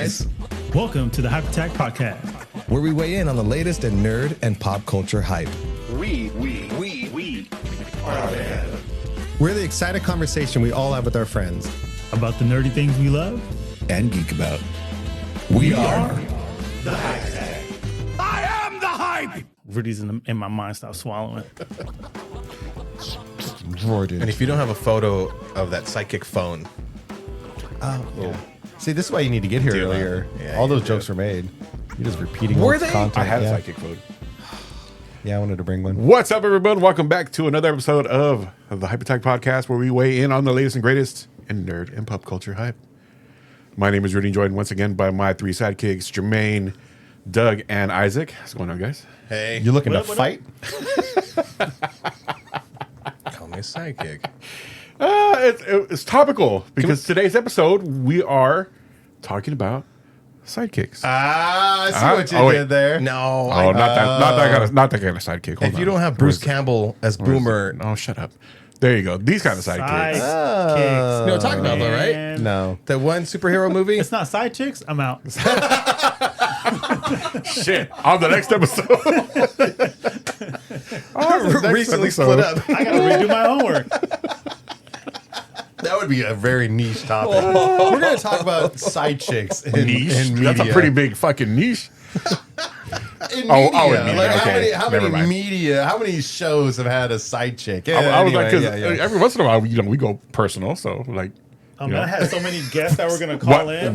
guys. Welcome to the Hype Attack Podcast, Where we weigh in on the latest in nerd and pop culture hype. We are man. We're the excited conversation we all have with our friends. about the nerdy things we love. And geek about. We are The Hype Attack. I am the hype. Rudy's in my mind. Stop swallowing. And if you don't have a photo of that Sidekick phone, See, this is why you need to get here Deal earlier. Yeah, all you those do. jokes were made. You're just repeating Were old they? content. I had yeah. a Sidekick phone. Yeah, I wanted to bring one. What's up, everyone? Welcome back to another episode of the Hype Attack Podcast, where we weigh in on the latest and greatest in nerd and pop culture hype. My name is Rudy, joined once again by my three sidekicks, Jermaine, Doug, and Isaac. What's going on, guys? Hey. You looking to What up? fight? Call me a sidekick. It's topical because today's episode we are talking about sidekicks. I see what you oh, wait. did there. No. not that kind of sidekick. Hold If you on. don't have Bruce Where's- Campbell as Boomer, Oh, shut up. There you go. These kind of sidekicks. you know what I'm talking about, though, right? And No. The one superhero movie. It's not side chicks. I'm out. Shit. On the next episode. Recently split up. I gotta redo my homework. That would be a very niche topic. We're going to talk about side chicks in Niche. media. That's a pretty big fucking niche. In Oh, media. oh, in media, Like, okay. how Never many mind. media, how many shows have had a side chick? Yeah, I was like, anyway, because every once in a while, we go personal. So, like, Oh you man, know, I had so many guests that were gonna call in.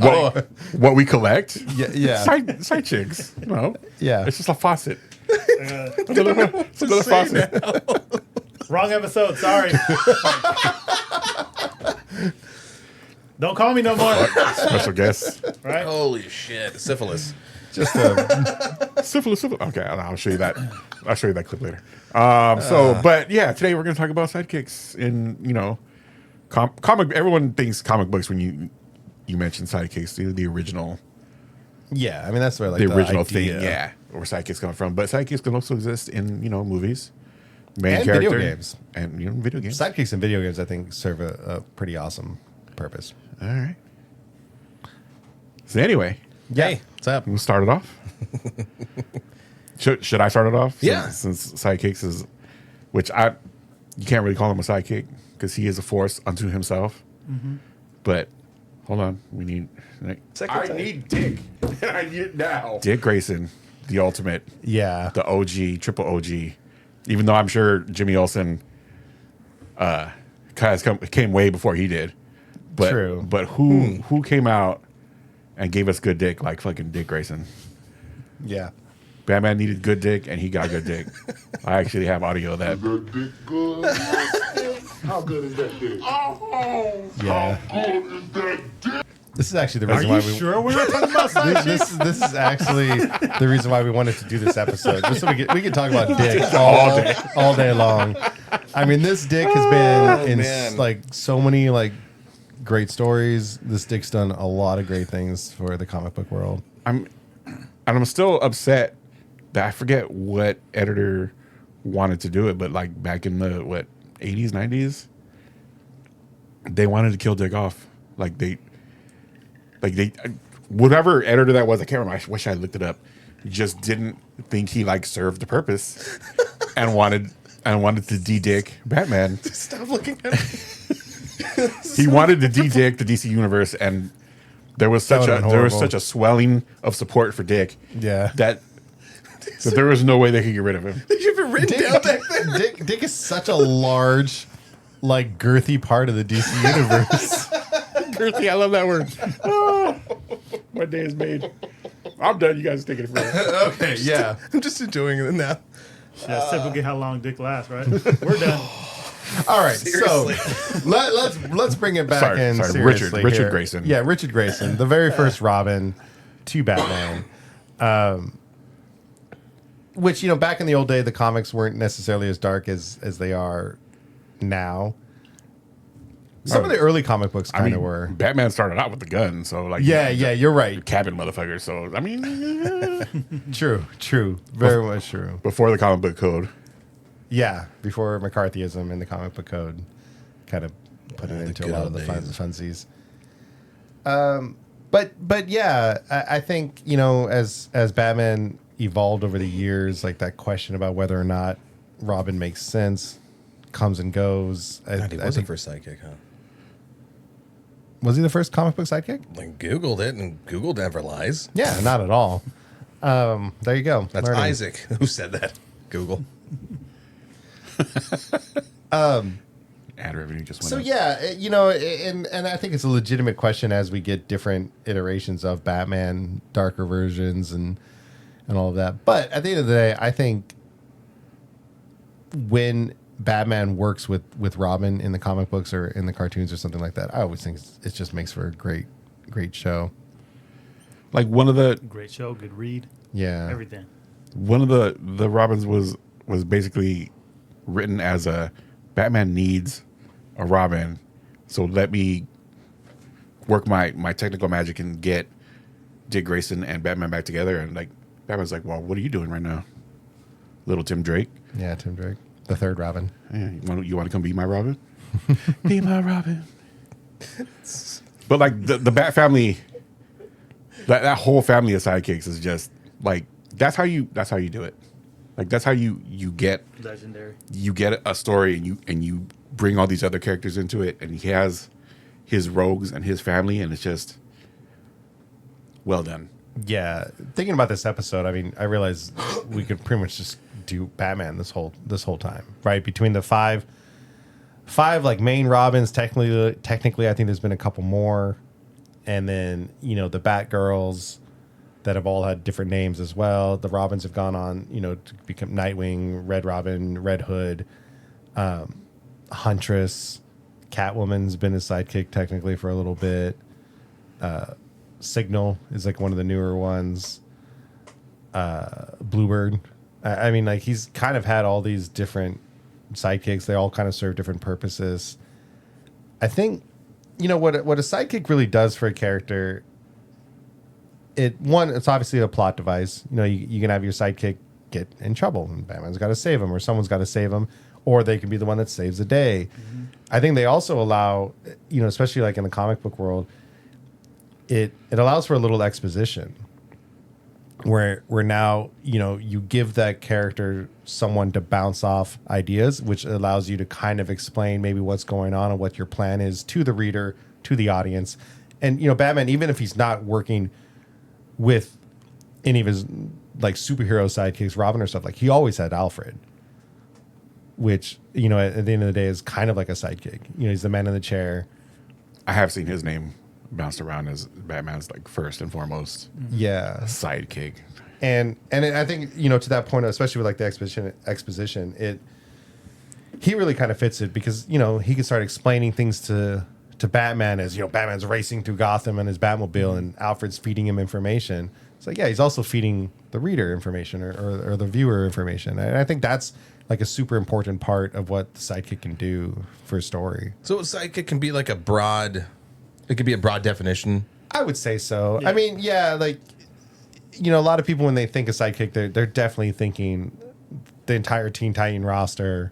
what we collect. Yeah. Side chicks. You know. Yeah. It's just a faucet. It's another faucet. Wrong episode. Sorry. Don't call me no more. Special guest. Right? Holy shit. Syphilis. Just a Syphilis. Okay, I'll show you that. I'll show you that clip later. But yeah, today we're going to talk about sidekicks in, comic. Everyone thinks comic books when you mention sidekicks, the original, yeah. I mean, that's where like the original thing, idea. yeah, where sidekicks come from. But sidekicks can also exist in movies, main And character, video games. and video games. Sidekicks in video games, I think, serve a pretty awesome purpose. All right. So anyway, Hey, what's up? we'll start it off. Should I start it off? Yeah. Since sidekicks is, you can't really call him a sidekick because he is a force unto himself. But hold on, we need. I need Dick. I need it now. Dick Grayson, the ultimate, Yeah. the OG, triple OG. Even though I'm sure Jimmy Olsen, came way before he did. But, True. But who came out and gave us good dick like fucking Dick Grayson? Yeah. Batman needed good dick, and he got good dick. I actually have audio of that. Good dick, good. How good is that dick? Yeah. How good is that dick? This is actually the Are reason you why we. sure we're not talking about side chicks? This is actually the reason why we wanted to do this episode, just so we can talk about dick all day long. I mean, this dick has been in man. like so many like great stories. This dick's done a lot of great things for the comic book world. I'm still upset that I forget what editor wanted to do it, but like back in the 80s, 90s, they wanted to kill Dick off. Like they whatever editor that was, I can't remember. I wish I looked it up. Just didn't think he like served the purpose and wanted to de-dick Batman. Stop looking at me. He wanted to de-dick the DC universe, and there was such a swelling of support for Dick. Yeah. That there was no way they could get rid of him. You've been written down back there. Dick is such a large, like girthy part of the DC universe. Girthy, I love that word. Oh, my day is made. I'm done. You guys take it from here. Okay, yeah. I'm just enjoying it now. That's typically how long dick lasts, right? We're done. All right, Seriously. so let's bring it back Sorry, in. sorry, Seriously Richard here. Grayson. Yeah, Richard Grayson, the very first Robin to Batman. Which back in the old day, the comics weren't necessarily as dark as they are now. Some of the early comic books I kind mean, of were. Batman started out with the gun, so like Yeah, you're right. cabin motherfucker. So I mean, True, very much true. before the comic book code. Yeah, before McCarthyism and the comic book code kind of put it into a good lot old of the days. funsies. But yeah, I think, you know, as Batman evolved over the years, like that question about whether or not Robin makes sense comes and goes. God, he was the first sidekick, huh? Was he the first comic book sidekick? Like Googled it, and Google never lies. Yeah, not at all. There you go. That's Learning. Isaac who said that. Google. Ad revenue just went So up. yeah, you know, and I think it's a legitimate question as we get different iterations of Batman, darker versions, and all of that. But at the end of the day, I think when Batman works with Robin in the comic books or in the cartoons or something like that, I always think it just makes for a great show. Like one of the Great show, good read, Yeah, everything. the Robins was basically written as a Batman needs a Robin, so let me work my technical magic and get Dick Grayson and Batman back together. And like Batman's like, well, what are you doing right now, little Tim Drake? yeah, Tim Drake, the third Robin. Yeah, you want to come be my Robin? Be my Robin. But like the Bat family, that whole family of sidekicks is just like that's how you do it. Like that's how you get Legendary. you get a story and you bring all these other characters into it, and he has his rogues and his family, and it's just well done. Yeah, thinking about this episode, I mean, I realized we could pretty much just do Batman this whole time, right? Between the five like main Robins, technically, I think there's been a couple more, and then you know the Batgirls that have all had different names as well. The Robins have gone on, you know, to become Nightwing, Red Robin, Red Hood, Huntress, Catwoman's been a sidekick technically for a little bit. Signal is like one of the newer ones. Bluebird. I mean, like he's kind of had all these different sidekicks. They all kind of serve different purposes. I think, you know, what a sidekick really does for a character. It's obviously a plot device. You know, you can have your sidekick get in trouble, and Batman's got to save him, or someone's got to save him, or they can be the one that saves the day. Mm-hmm. I think they also allow, you know, especially like in the comic book world, it allows for a little exposition where now, you know, you give that character someone to bounce off ideas, which allows you to kind of explain maybe what's going on and what your plan is to the reader, to the audience. And, you know, Batman, even if he's not working with any of his like superhero sidekicks, Robin or stuff, like he always had Alfred, which, you know, at the end of the day is kind of like a sidekick. You know, he's the man in the chair. I have seen his name bounced around as Batman's like first and foremost sidekick. And I think, you know, to that point, especially with like the exposition, he really kind of fits it because, you know, he can start explaining things to Batman as, you know, Batman's racing through Gotham in his Batmobile and Alfred's feeding him information. It's like, yeah, he's also feeding the reader information or the viewer information. And I think that's like a super important part of what the sidekick can do for a story. So a sidekick can be like it could be a broad definition. I would say so. Yeah. I mean, yeah, like, you know, a lot of people when they think of sidekick, they're definitely thinking the entire Teen Titan roster,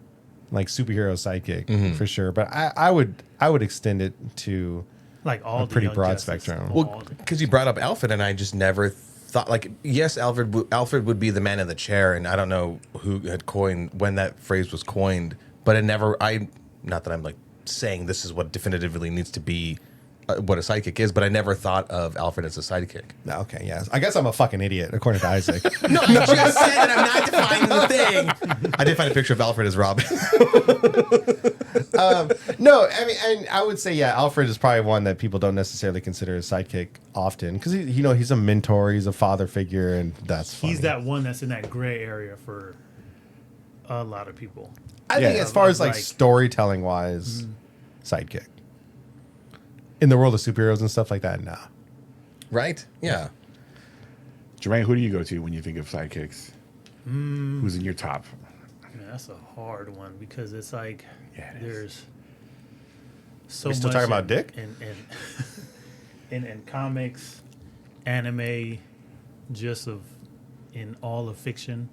like superhero sidekick for sure. But I would extend it to Like all a pretty Young broad Justice. spectrum. Well, because you brought up Alfred, and I just never thought, like, yes, Alfred would be the man in the chair, and I don't know who had coined when that phrase was coined, but not that I'm like saying this is what definitively needs to be what a sidekick is, but I never thought of Alfred as a sidekick. Okay, yes. I guess I'm a fucking idiot, according to Isaac. No, I just said that I'm not defining the thing. I did find a picture of Alfred as Robin. No, I mean, and I would say, yeah, Alfred is probably one that people don't necessarily consider a sidekick often because he's a mentor, he's a father figure, and that's funny. He's that one that's in that gray area for a lot of people. I think as far as like storytelling wise, sidekick. In the world of superheroes and stuff like that, nah. Right? Yeah. Jermaine, who do you go to when you think of sidekicks? Who's in your top? Man, that's a hard one because it's like there's so We much. still talking about Dick? In comics, anime, in all of fiction.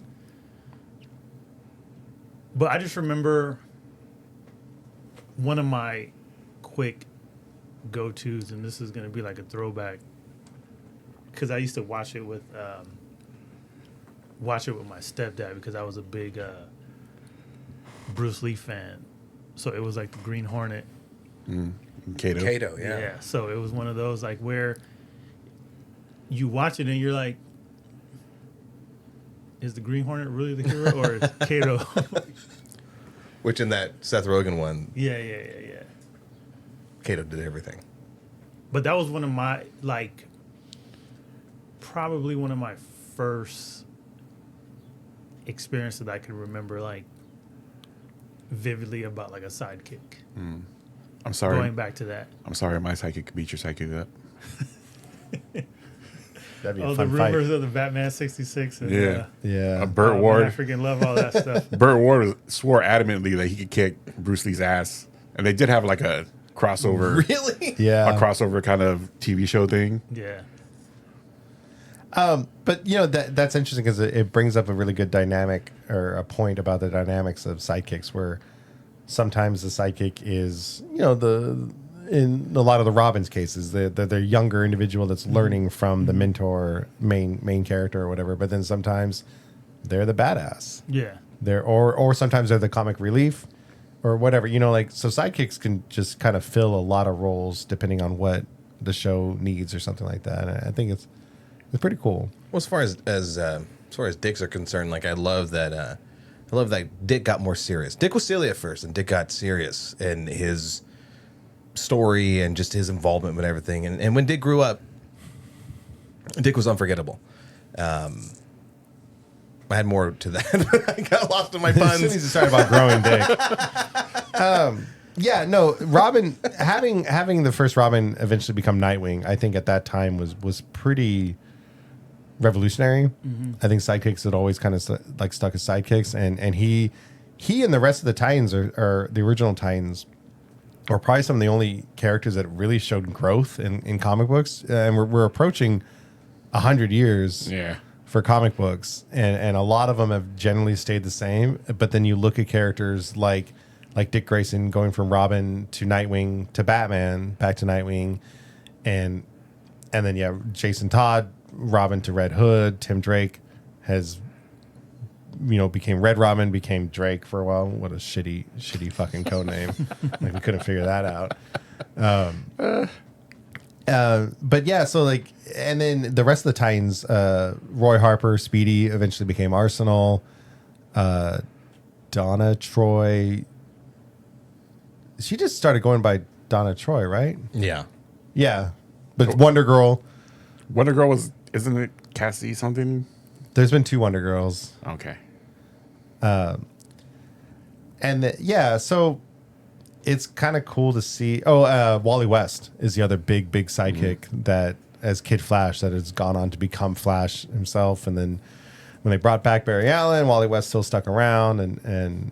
But I just remember one of my quick go-tos, and this is going to be like a throwback because I used to watch it with my stepdad because I was a big Bruce Lee fan. So it was like the Green Hornet. Kato. Kato, yeah. So it was one of those like where you watch it and you're like, is the Green Hornet really the hero or is Kato? Which in that Seth Rogen one, Yeah. Kato did everything. But that was one of my probably one of my first experiences that I can remember like vividly about like a sidekick. I'm sorry. Going back to that. I'm sorry, my psychic could beat your psychic up. That'd be a The fun fight. rumors of the Batman 66. And, Yeah. Yeah. Burt man, Ward. I freaking love all that stuff. Burt Ward swore adamantly that he could kick Bruce Lee's ass, and they did have like a crossover, Really? Yeah. a crossover kind of TV show thing. Yeah. But that's interesting because it brings up a really good dynamic or a point about the dynamics of sidekicks, where sometimes the sidekick is in a lot of the Robin's cases the younger individual that's learning from the mentor main character or whatever, but then sometimes they're the badass. Yeah. Or sometimes they're the comic relief or whatever. So sidekicks can just kind of fill a lot of roles depending on what the show needs or something like that. And I think it's pretty cool. Well, as far as dicks are concerned, like I love that Dick got more serious. Dick was silly at first, and Dick got serious in his story and just his involvement with everything. And when Dick grew up, Dick was unforgettable. I had more to that, but I got lost in my As soon puns. as you started about growing dick. Yeah, no, Robin having the first Robin eventually become Nightwing, I think at that time was pretty revolutionary. I think sidekicks had always kind of stuck as sidekicks, and he and the rest of the Titans are the original Titans are probably some of the only characters that really showed growth in comic books, and we're approaching 100 years. Yeah. For comic books, and a lot of them have generally stayed the same. But then you look at characters like Dick Grayson going from Robin to Nightwing to Batman, back to Nightwing, and then Jason Todd, Robin to Red Hood. Tim Drake has became Red Robin, became Drake for a while. What a shitty fucking code name. Like we couldn't figure that out. But yeah, so and then the rest of the Titans, Roy Harper, Speedy eventually became Arsenal. Donna Troy, she just started going by Donna Troy, right? Yeah. Yeah, but Wonder Girl. Wonder Girl isn't it Cassie something? There's been 2 Wonder Girls, Okay. so it's kind of cool to see. Wally West is the other big sidekick that, as Kid Flash, that has gone on to become Flash himself. And then when they brought back Barry Allen, Wally West still stuck around.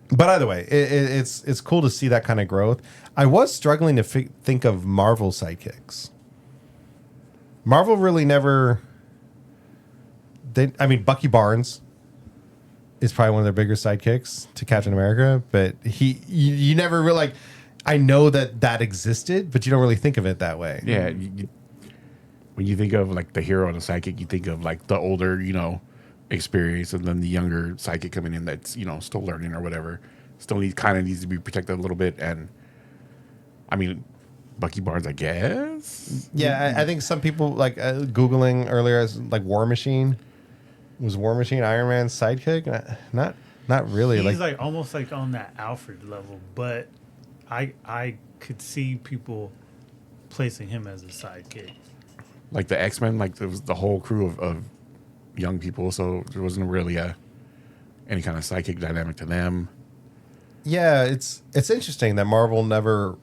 But either way, it's cool to see that kind of growth. I was struggling to think of Marvel sidekicks. Marvel really never. Bucky Barnes is probably one of their bigger sidekicks to Captain America, but you never really I know that existed, but you don't really think of it that way. Yeah. When you think of the hero and the psychic, you think of the older, experience, and then the younger psychic coming in that's still learning or whatever. Still needs to be protected a little bit. And Bucky Barnes, I guess. Yeah, I think some people Googling earlier as War Machine. Was War Machine Iron Man's sidekick? Not really. He's almost on that Alfred level, but I could see people placing him as a sidekick. Like the X-Men, there was the whole crew of young people, so there wasn't really any kind of psychic dynamic to them. Yeah, it's interesting that Marvel never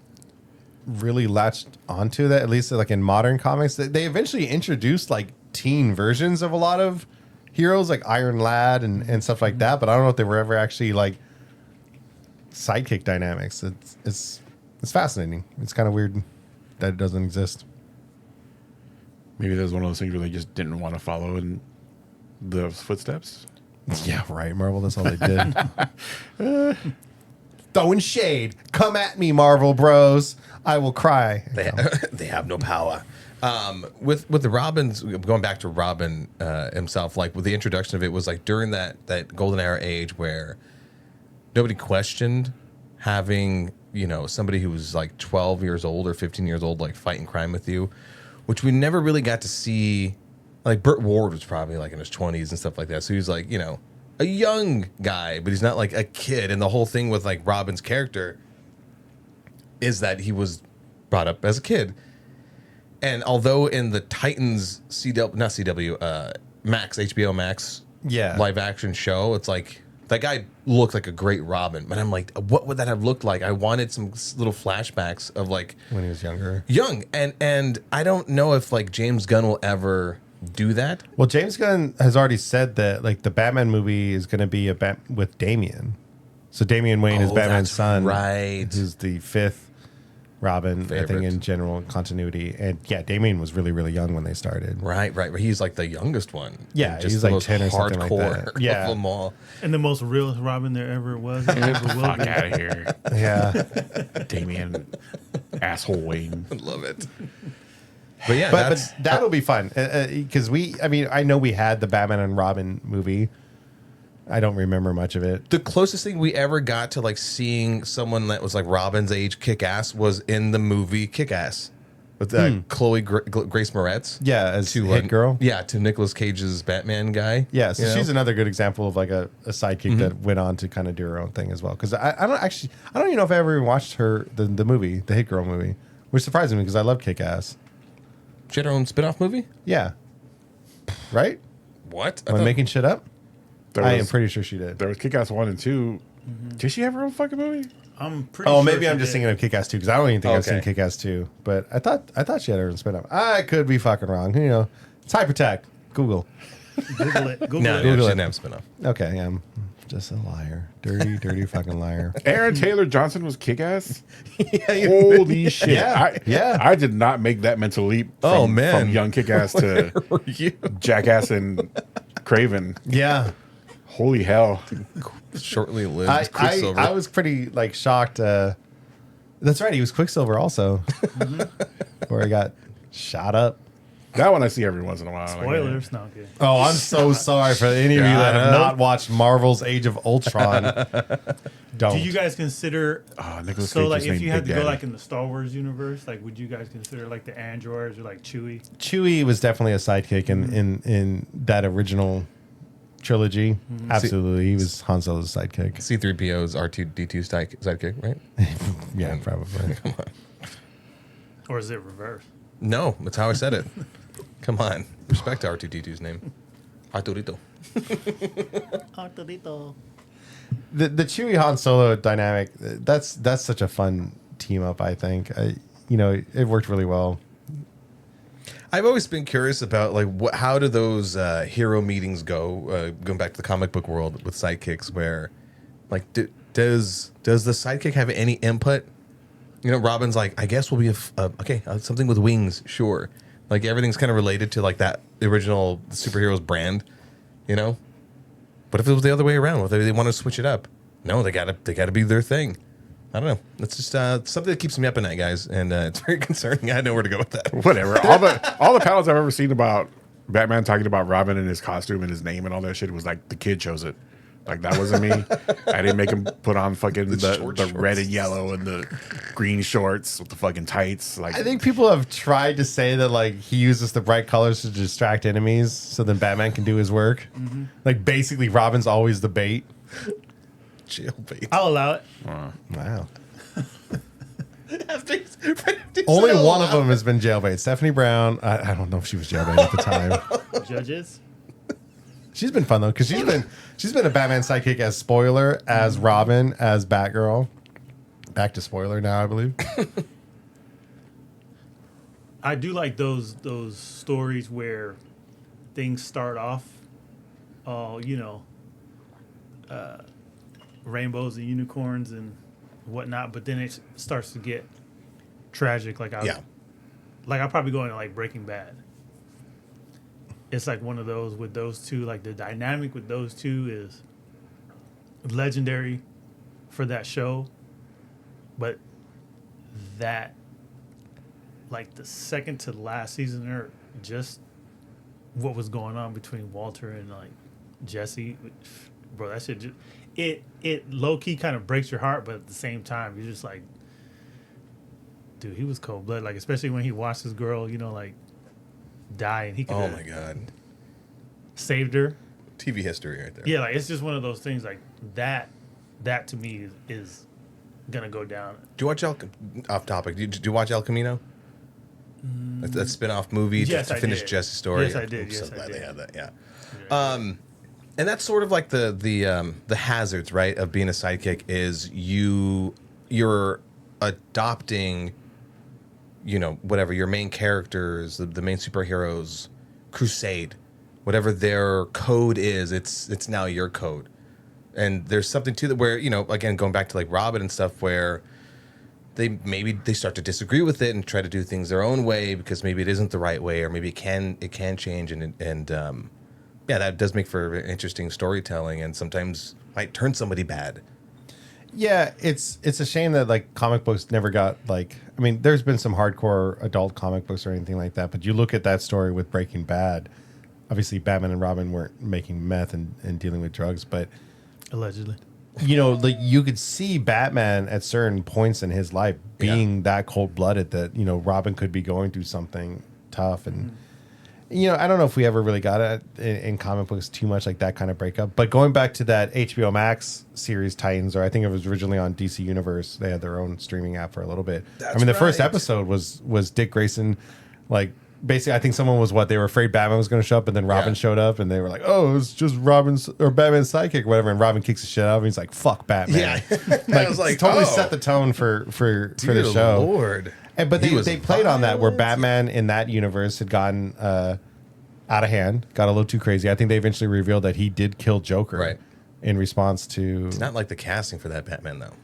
really latched onto that, at least in modern comics. They eventually introduced teen versions of a lot of heroes like Iron Lad and stuff like that, but I don't know if they were ever actually sidekick dynamics. It's fascinating. It's kind of weird that it doesn't exist. Maybe there's one of those things where they just didn't want to follow in the footsteps. Yeah, right. Marvel, that's all they did. throwing shade. Come at me, Marvel Bros. I will cry. They have no power. With the Robins, going back to Robin himself, like with the introduction of it was like during that golden era age where nobody questioned having, you know, somebody who was like 12 years old or 15 years old, like fighting crime with you, which we never really got to see. Like Burt Ward was probably like in his 20s and stuff like that. So he was like, you know, a young guy, but he's not like a kid. And the whole thing with like Robin's character is that he was brought up as a kid. And although in the Titans Max, HBO Max live action show, it's like that guy looked like a great Robin. But I'm like, what would that have looked like? I wanted some little flashbacks of like When he was younger. young. And I don't know if like James Gunn will ever do that. Well, James Gunn has already said that like the Batman movie is going to be with Damian. So Damian Wayne is Batman's that's son, right. Who's the fifth Robin, I Favorite. think, in general continuity. And yeah, Damian was really, really young when they started. Right. He's like the youngest one. Yeah, And just he's the like most 10 or something like hardcore that. Yeah. of them all. And the most real Robin there ever was. And ever will Fuck be. out of here, Yeah. Damien, asshole Wayne. I love it. But yeah, But that'll be fun because I know we had the Batman and Robin movie. I don't remember much of it. the closest thing we ever got to like seeing someone that was like Robin's age kick ass was in the movie Kick Ass with Chloe Grace Moretz. Yeah, as Hit Girl. Yeah, to Nicolas Cage's Batman guy. Yeah, so you know? she's another good example of like a sidekick that went on to kind of do her own thing as well. Because I don't even know if I ever even watched the movie, the Hit Girl movie, which surprised me because I love Kick Ass. She had her own spin-off movie? Yeah, right? What? Am I making shit up? I am Was, pretty sure she did. there was Kick-Ass 1 and 2. Did she have her own fucking movie? I'm pretty Oh, sure maybe she I'm just did. thinking of Kick Ass 2 because I don't even think I've seen Okay. Kick Ass 2. But I thought she had her own spin off. I could be fucking wrong. You know, it's Hypertech. Google. Google it. Google No, it. she Google didn't it. have a spin-off. Okay, I'm just a liar. Dirty fucking liar. Aaron Taylor Johnson was Kick-Ass? Holy shit. Yeah. I did not make that mental leap Oh, from, man. from young Kick-Ass to Jackass and Craven. Yeah. Holy hell. Shortly lived I Quicksilver. was pretty like shocked. That's right. He was Quicksilver also, where he got shot up. That one I see every once in a while. Like, Spoilers. No, okay. Oh, I'm so sorry for any of you that have not watched Marvel's Age of Ultron. Don't. Do you guys consider Nicolas so Cage like is if named you had to Big go Daddy. like in the Star Wars universe, like would you guys consider like the androids or like Chewie? Chewie was definitely a sidekick in that original trilogy. Absolutely, he was Han Solo's sidekick. C-3PO's R2-D2 sidekick, right? Yeah, probably. Or is it reverse? No, that's how I said it. Come on. Respect R2-D2's name. Arturito. Arturito. The Chewie Han Solo dynamic, that's such a fun team up. I think it worked really well. I've always been curious about like how do those hero meetings go? Going back to the comic book world with sidekicks, where like does the sidekick have any input? You know, Robin's like, I guess we'll be something with wings, sure. Like everything's kind of related to like that original superheroes brand, you know. What if it was the other way around? What if they want to switch it up? No, they gotta be their thing. I don't know. It's just something that keeps me up at night, guys, and it's very concerning. I know where to go with that. Whatever. All the panels I've ever seen about Batman talking about Robin and his costume and his name and all that shit was like the kid chose it. Like that wasn't me. I didn't make him put on fucking the red and yellow and the green shorts with the fucking tights. Like I think people have tried to say that like he uses the bright colors to distract enemies, so then Batman can do his work. Like basically, Robin's always the bait. Jailbait. I'll allow it. Wow. Only one of them has been jailbait. Stephanie Brown. I don't know if she was jailbait at the time. Judges. She's been fun though because she's been a Batman sidekick as Spoiler, as Robin, as Batgirl. Back to Spoiler now, I believe. I do like those stories where things start off, rainbows and unicorns and whatnot, but then it starts to get tragic. Like I'll probably go into like Breaking Bad. It's like one of those with those two. Like the dynamic with those two is legendary for that show. but that, like the second to last season, or just what was going on between Walter and like Jesse, bro, that shit just it low key kind of breaks your heart, but at the same time, you're just like, dude, he was cold blooded. Like especially when he watched his girl, like die, and he could Oh my god, saved her. TV history right there. Yeah, like it's just one of those things like that. That to me is gonna go down. Do you watch off topic? Did you watch El Camino? That spin-off movie Yes, to I finish did. Jesse's story. Yes, I did. I'm Yes, so I glad did. they had that. Yeah. And that's sort of like the hazards, right, of being a sidekick is you're adopting, whatever your main characters, the main superheroes, crusade, whatever their code is, it's now your code. And there's something to that where, again, going back to like Robin and stuff where they start to disagree with it and try to do things their own way because maybe it isn't the right way or maybe it can change and that does make for interesting storytelling and sometimes might turn somebody bad. Yeah, it's a shame that like comic books never got like, I mean, there's been some hardcore adult comic books or anything like that, but you look at that story with Breaking Bad, obviously Batman and Robin weren't making meth and dealing with drugs, but Allegedly. Like you could see Batman at certain points in his life being that cold-blooded that, Robin could be going through something tough. And, I don't know if we ever really got it in comic books too much like that kind of breakup. But going back to that HBO Max series Titans, or I think it was originally on DC Universe. They had their own streaming app for a little bit. The first episode was Dick Grayson, like, basically, I think someone was they were afraid Batman was going to show up, and then Robin showed up, and they were like, "Oh, it's just Robin's or Batman's sidekick, or whatever." And Robin kicks the shit out of him. He's like, "Fuck Batman!" Yeah, I was like, totally set the tone for the show. Lord, but they played on that where Batman in that universe had gotten out of hand, got a little too crazy. I think they eventually revealed that he did kill Joker, in response to. It's not like the casting for that Batman though.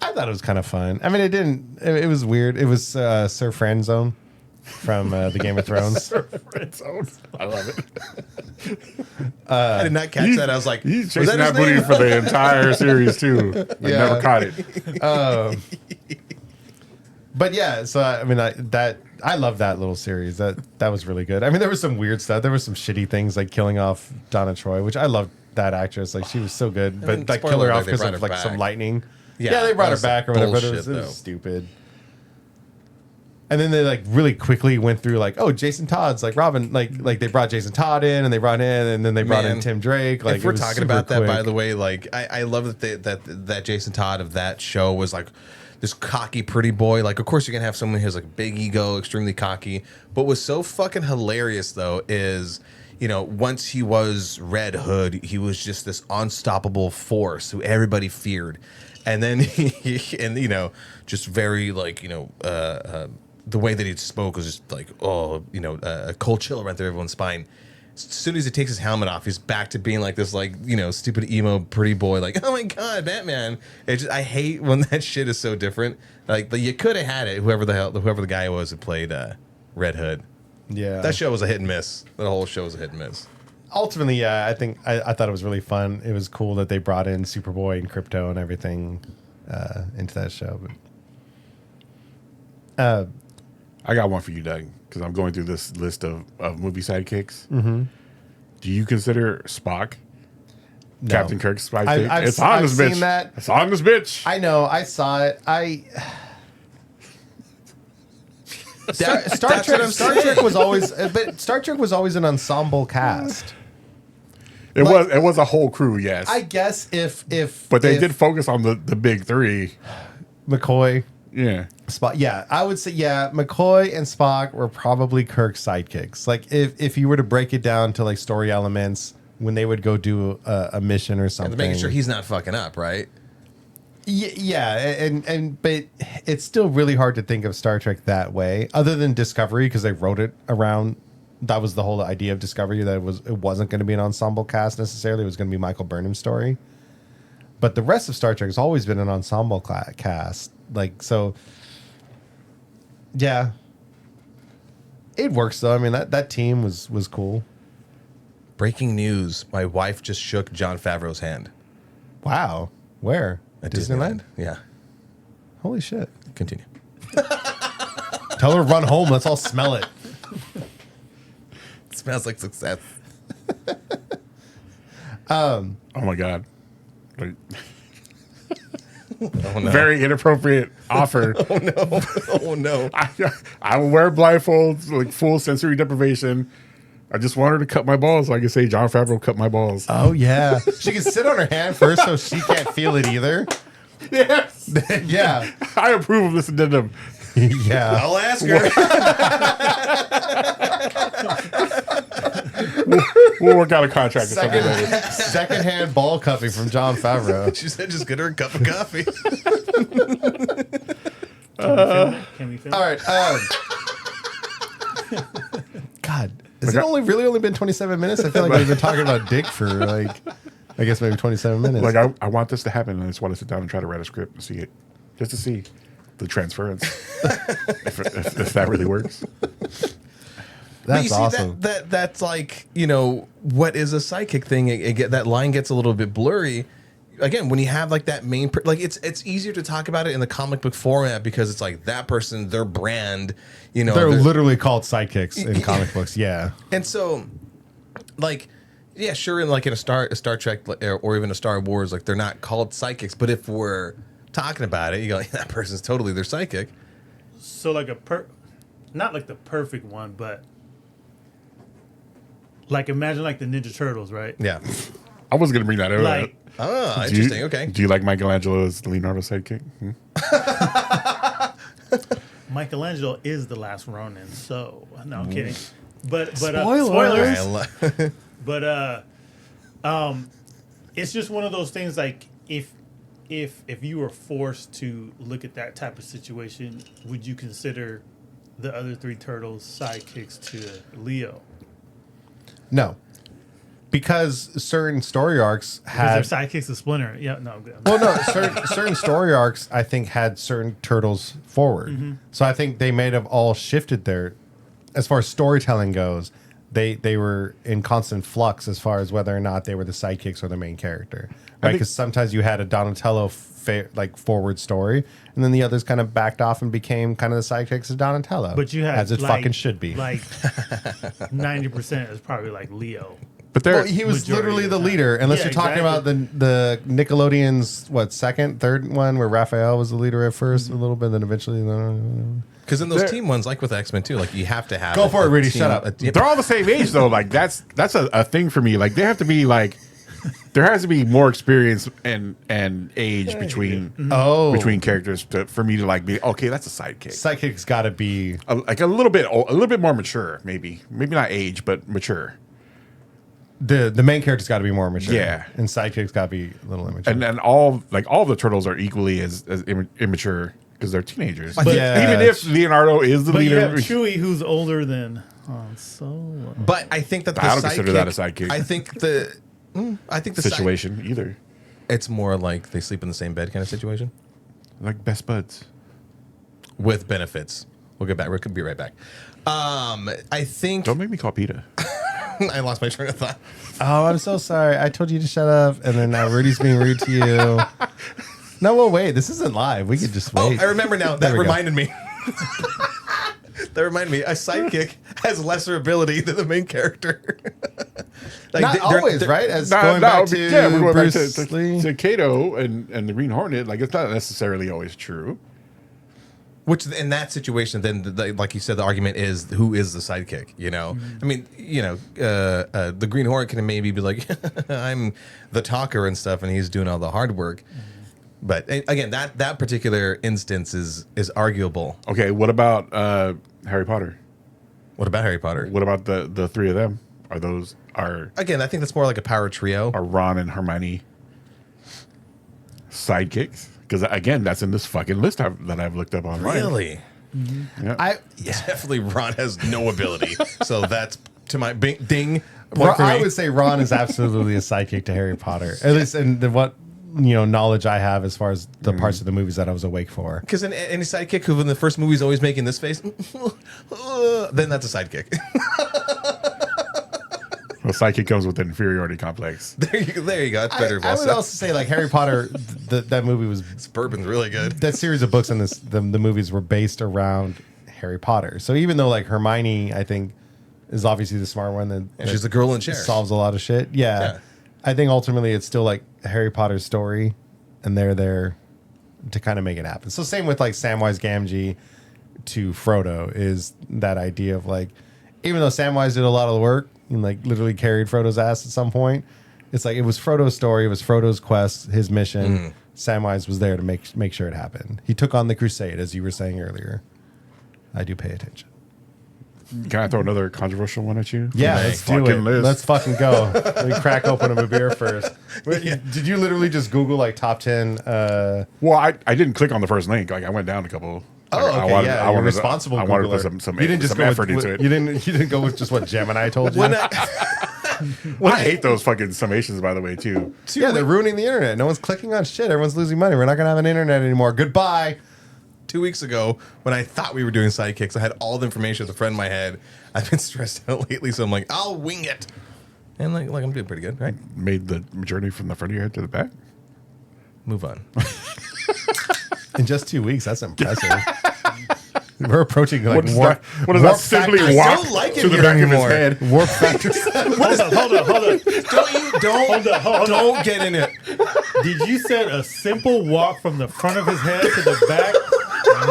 I thought it was kind of fun. I mean, it didn't. It was weird. It was Sir Friendzone from the Game of Thrones. I love it. I did not catch that. I was like, he's chasing that booty for the entire series too. I never caught it. But yeah, so I mean, I love that little series. That was really good. I mean, there was some weird stuff. There was some shitty things like killing off Donna Troy, which I loved that actress. Like she was so good, but like kill her off because of like some lightning. Yeah, they brought her back or whatever. But it was stupid. And then they like really quickly went through like, oh, Jason Todd's like Robin, like they brought Jason Todd in and they brought in and then they brought in Tim Drake. Like if we're talking about that, by the way, like I love that Jason Todd of that show was like this cocky pretty boy. Like of course you're gonna have someone who's like big ego, extremely cocky. But what's so fucking hilarious though is, once he was Red Hood, he was just this unstoppable force who everybody feared. And then just very like, the way that he spoke was just like, a cold chill ran through everyone's spine. As soon as he takes his helmet off, he's back to being like this, like, stupid emo pretty boy. Like, oh my God, Batman. I hate when that shit is so different. Like you could have had it, whoever the guy was who played Red Hood. Yeah. That show was a hit and miss. The whole show was a hit and miss. Ultimately, yeah, I think I thought it was really fun. It was cool that they brought in Superboy and Crypto and everything into that show. But I got one for you, Doug, because I'm going through this list of movie sidekicks. Mm-hmm. Do you consider Spock Captain Kirk's sidekick? I've seen that. It's on this bitch. I know. I saw it. Star Trek was always, but Star Trek was always an ensemble cast. It was a whole crew, yes. I guess but they did focus on the big three. McCoy, yeah, Spock. Yeah, I would say McCoy and Spock were probably Kirk's sidekicks. Like if you were to break it down to like story elements, when they would go do a mission or something, And making sure he's not fucking up, right? Yeah, and but it's still really hard to think of Star Trek that way, other than Discovery, because they wrote it around. That was the whole idea of Discovery, that it wasn't going to be an ensemble cast necessarily. It was going to be Michael Burnham's story. But the rest of Star Trek has always been an ensemble cast. Like, so, yeah. It works, though. I mean, that team was cool. Breaking news. My wife just shook Jon Favreau's hand. Wow. Where? At Disneyland? Yeah. Holy shit. Continue. Tell her to run home. Let's all smell it. It smells like success. Oh my god. Like, Oh no. very inappropriate offer. Oh no. Oh no. I will wear blindfolds, like full sensory deprivation. I just want her to cut my balls so I can say Jon Favreau cut my balls. Oh, yeah. She can sit on her hand first so she can't feel it either. Yes. Yeah. I approve of this addendum. Yeah. I'll ask her. We'll work out a contract or something later. Secondhand ball cupping from Jon Favreau. She said just get her a cup of coffee. Can we film? All right. God, has it only been 27 minutes? I feel like we've been talking about dick for like, I guess maybe 27 minutes. Like I want this to happen, and I just want to sit down and try to write a script and see it, just to see the transference, if that really works. But you That's see, awesome. that's like, what is a sidekick thing? That line gets a little bit blurry. Again, when you have like that main, it's easier to talk about it in the comic book format because it's like that person, their brand, They're literally called sidekicks in comic books. Yeah. And so, like, yeah, sure, in a Star Trek or even a Star Wars, like they're not called sidekicks, but if we're talking about it, you go, that person's totally their sidekick. So like not like the perfect one, but like imagine like the Ninja Turtles, right? Yeah. I was gonna bring that up. Like Interesting. Okay. Do you like Michelangelo's Leonardo sidekick? Michelangelo is the last Ronin, so no, I'm kidding. But Spoilers. spoilers. But it's just one of those things. Like if you were forced to look at that type of situation, would you consider the other three turtles sidekicks to Leo? No. Because certain story arcs had. Because they're sidekicks to Splinter. Yeah, no, I'm good. Well, no, certain story arcs I think had certain turtles forward. Mm-hmm. So I think they may have all shifted their, as far as storytelling goes, they were in constant flux as far as whether or not they were the sidekicks or the main character. Right? Because sometimes you had a Donatello forward story, and then the others kind of backed off and became kind of the sidekicks of Donatello. But you had as it fucking should be. Like 90% is probably like Leo. But there, Well, he was Majority literally of the the time. leader, unless Yeah, you're talking about the Nickelodeon's second, third one where Raphael was the leader at first a little bit, then eventually. Because in those team ones, like with X-Men too, like you have to have Go for it, Rudy, team- shut up. they're all the same age though. Like that's a thing for me. Like they have to be like, there has to be more experience and age between characters for me to like be okay. That's a sidekick. Sidekick's got to be Like a little bit more mature, maybe not age, but mature. the main character's got to be more mature. Yeah. and Sidekick's got to be a little immature. And all the turtles are equally as immature because they're teenagers. But yeah, Even if Leonardo is the But you leader, have Chewie, who's older than Han Solo. But I think that the I don't consider that a sidekick. I think the situation either. It's more like they sleep in the same bed kind of situation Like best buds. with benefits. We'll get back. We could be right back. I think Don't make me call PETA. I lost my train of thought. oh, I'm so sorry. I told you to shut up, and then now Rudy's being rude to you. No, well, wait. This isn't live. We could just Oh, wait. I remember now. There That we go. reminded me. That reminded me. A sidekick has lesser ability than the main character. Like Not they're- always, they're- right? As going back to we're going Bruce back Lee. to Kato and the Green Hornet. Like it's not necessarily always true. Which in that situation, then, like you said, the argument is who is the sidekick? I mean, the Green Hornet can maybe be like, I'm the talker and stuff, and he's doing all the hard work. But again, that particular instance is arguable. Okay, what about Harry Potter? What about Harry Potter? What about the three of them? Are Again, I think that's more like a power trio. Ron and Hermione sidekicks? Because again, that's in this fucking list that I've looked up online. Really? Yeah. Definitely Ron has no ability. So that's to my ding. Point for I me. would say Ron is absolutely a sidekick to Harry Potter, at least in what knowledge I have as far as the parts of the movies that I was awake for. Because any sidekick who in the first movie is always making this face, then that's a sidekick. Well, sidekick comes with an inferiority complex. There you go. That's better. I would also say like Harry Potter, that movie was Bourbon's really good. that series of books and the movies were based around Harry Potter. So even though like Hermione, I think, is obviously the smart one that She's the girl in chair. solves a lot of shit. Yeah. I think ultimately it's still like Harry Potter's story, and they're there to kind of make it happen. So same with like Samwise Gamgee to Frodo is that idea of like, even though Samwise did a lot of the work and like literally carried Frodo's ass at some point, it's like it was Frodo's story, it was Frodo's quest, his mission. Samwise was there to make sure it happened. He took on the crusade, as you were saying earlier. I do pay attention. Can I throw another controversial one at you? Yeah, From the let's do it. fucking list? Let's fucking go. Let me crack open a beer first. Wait, did you literally just Google like top 10? Well, I didn't click on the first link. Like I went down a couple. Oh, okay, I wanted, yeah, I you're wanted responsible. I wanted to Googler. put some you didn't just some go effort with, into it. You didn't go with just what Gemini told you. I hate those fucking summations, by the way, too. Yeah, they're ruining the internet. No one's clicking on shit. Everyone's losing money. We're not gonna have an internet anymore. Goodbye. 2 weeks ago, when I thought we were doing sidekicks, I had all the information as a friend in my head. I've been stressed out lately, so I'm like, I'll wing it. And like I'm doing pretty good, right? Made the journey from the front of your head to the back. Move on. In just 2 weeks, that's impressive. We're approaching like What does warp. that, what does that simply factor- walk don't like it to the here back anymore. of his head? Warp factor. Hold on. Don't get in it. Did you said a simple walk from the front of his head to the back?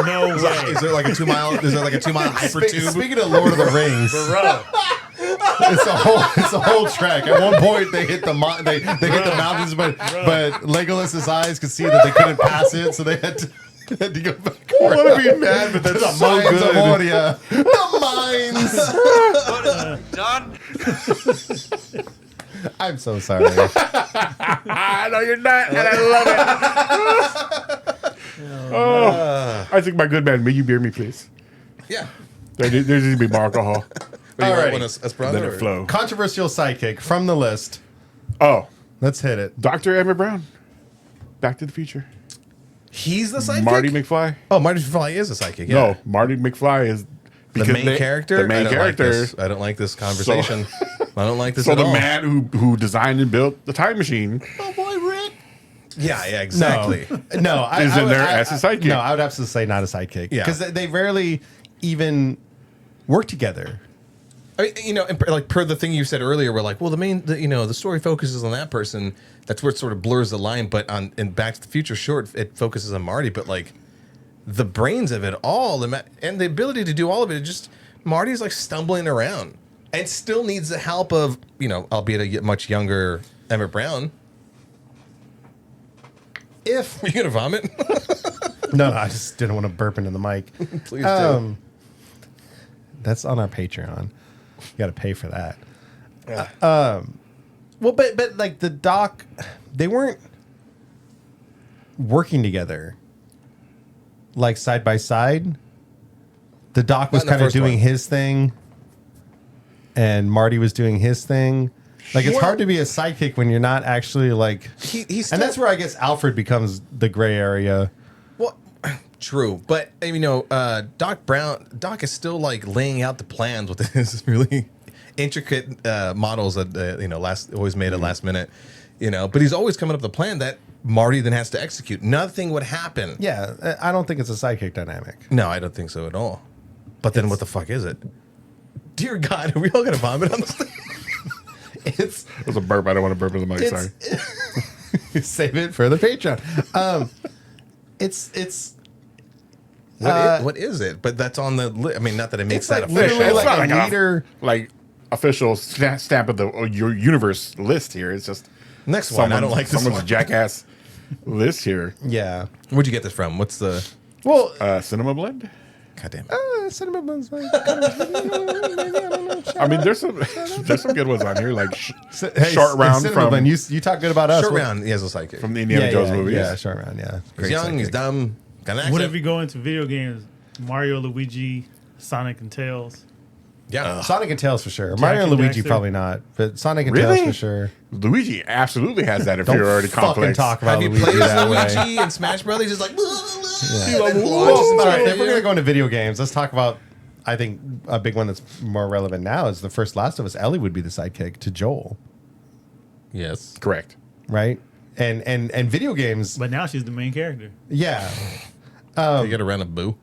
No way. Is there like a 2 mile? Is there like a 2 mile hypertube? Speaking of Lord of the Rings, Bro. it's a whole trek. At one point, they hit the they hit the mountains, but Legolas's eyes could see that they couldn't pass it, so they had to go back. I want to be mad, but that's so Mines of good. Moria. The mines. I'm so sorry. No, you're not, and I love it. I think my good man, may you beer me, please? Yeah. There needs to be more alcohol. Alrighty. Espresso Let or- it flow. Controversial sidekick from the list. Oh, Let's hit it. Dr. Emmett Brown. Back to the Future. He's the sidekick. Marty McFly. Oh, Marty McFly is a sidekick. Yeah. No, Marty McFly is The main character. The main character. I don't like this conversation. I don't like this So at the all. man who designed and built the time machine Oh boy, Rick. Yeah, exactly. No, is in there as a sidekick. No, I would absolutely say not a sidekick. Yeah. Because they rarely even work together. I mean, and like per the thing you said earlier, we're like, well, the story focuses on that person. That's where it sort of blurs the line. But in Back to the Future, sure, it focuses on Marty. But like the brains of it all, and the ability to do all of it, just Marty's like stumbling around and still needs the help of albeit a much younger Emmett Brown. If Are you gonna vomit? no, I just didn't want to burp into the mic. Please do. That's on our Patreon. You got to pay for that. Yeah. Well, but like the doc, they weren't working together, like side by side. The doc was Not in the kind of first doing one. his thing, and Marty was doing his thing. Like it's Well- hard to be a sidekick when you're not actually like. He's And that's where I guess Alfred becomes the gray area. Well, true, but Doc is still like laying out the plans with his really intricate models that always made at last minute, But he's always coming up with a plan that Marty then has to execute. Nothing would happen. Yeah, I don't think it's a sidekick dynamic. No, I don't think so at all. But then what the fuck is it? Dear God, are we all gonna vomit on this thing? It's It was a burp. I don't want to burp in the mic. Sorry. save it for the Patreon. It's What is it? But that's on the. Not that it makes It's that like official. literally It's like not a leader. like official stamp of your universe list here. It's just Next one. I don't like this someone's one. jackass list here. Yeah. Where'd you get this from? What's the? Well, Cinema Blend. Goddamn. Cinema Buns. I mean, there's some good ones on here, like Hey, Short Round Cinema from Bun, you talk good about us. Short What- round. He has a sidekick. from the Indiana Jones movies. Yeah, Short Round. Yeah, He's Great young. He's sidekick. dumb. Got an What accent. if you go into video games? Mario, Luigi, Sonic, and Tails. Yeah. Sonic and Tails for sure. Mario and and Luigi Dexter. probably not, but Sonic and Really? Tails for sure. Luigi absolutely has that Don't inferiority fucking complex. talk about Have you Luigi played as that way. Luigi in Smash Brothers? He's like, Yeah. and then All launches into right, the if we're air. gonna go into video games, let's talk about I think a big one that's more relevant now is the first Last of Us. Ellie would be the sidekick to Joel, Yes. Correct. right? And video games, But now she's the main character. yeah. You get around a boo.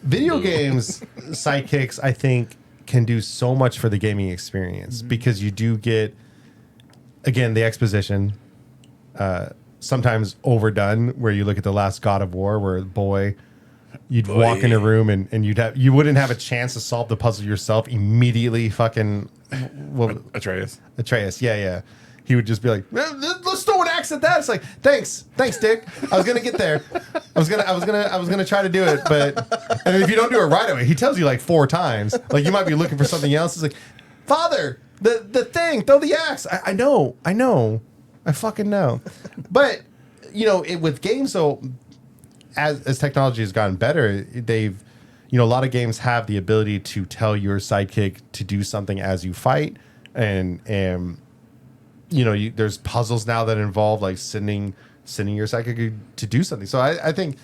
Video games sidekicks, I think, can do so much for the gaming experience because you do get, again, the exposition, sometimes overdone, where you look at the last God of War, where you'd walk in a room and you wouldn't have a chance to solve the puzzle yourself immediately. Fucking Atreus, yeah. He would just be like, let's throw an axe at that. It's like, thanks, Dick. I was gonna get there. I was gonna try to do it, but and if you don't do it right away, he tells you like 4 times. Like you might be looking for something else. It's like, Father, the thing, throw the axe. I know, I fucking know. But with games though, as technology has gotten better, they've a lot of games have the ability to tell your sidekick to do something as you fight, and there's puzzles now that involve like sending your sidekick to do something. So I think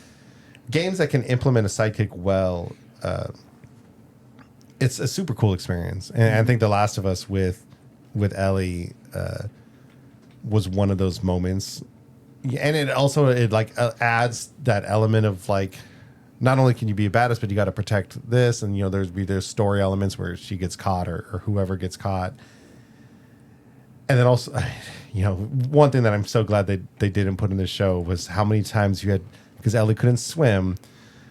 games that can implement a sidekick well, it's a super cool experience. And I think The Last of Us with Ellie was one of those moments. And it also adds that element of like, not only can you be a badass, but you got to protect this, and there's story elements where she gets caught or whoever gets caught. And then also, one thing that I'm so glad they didn't put in the show was how many times you had, because Ellie couldn't swim,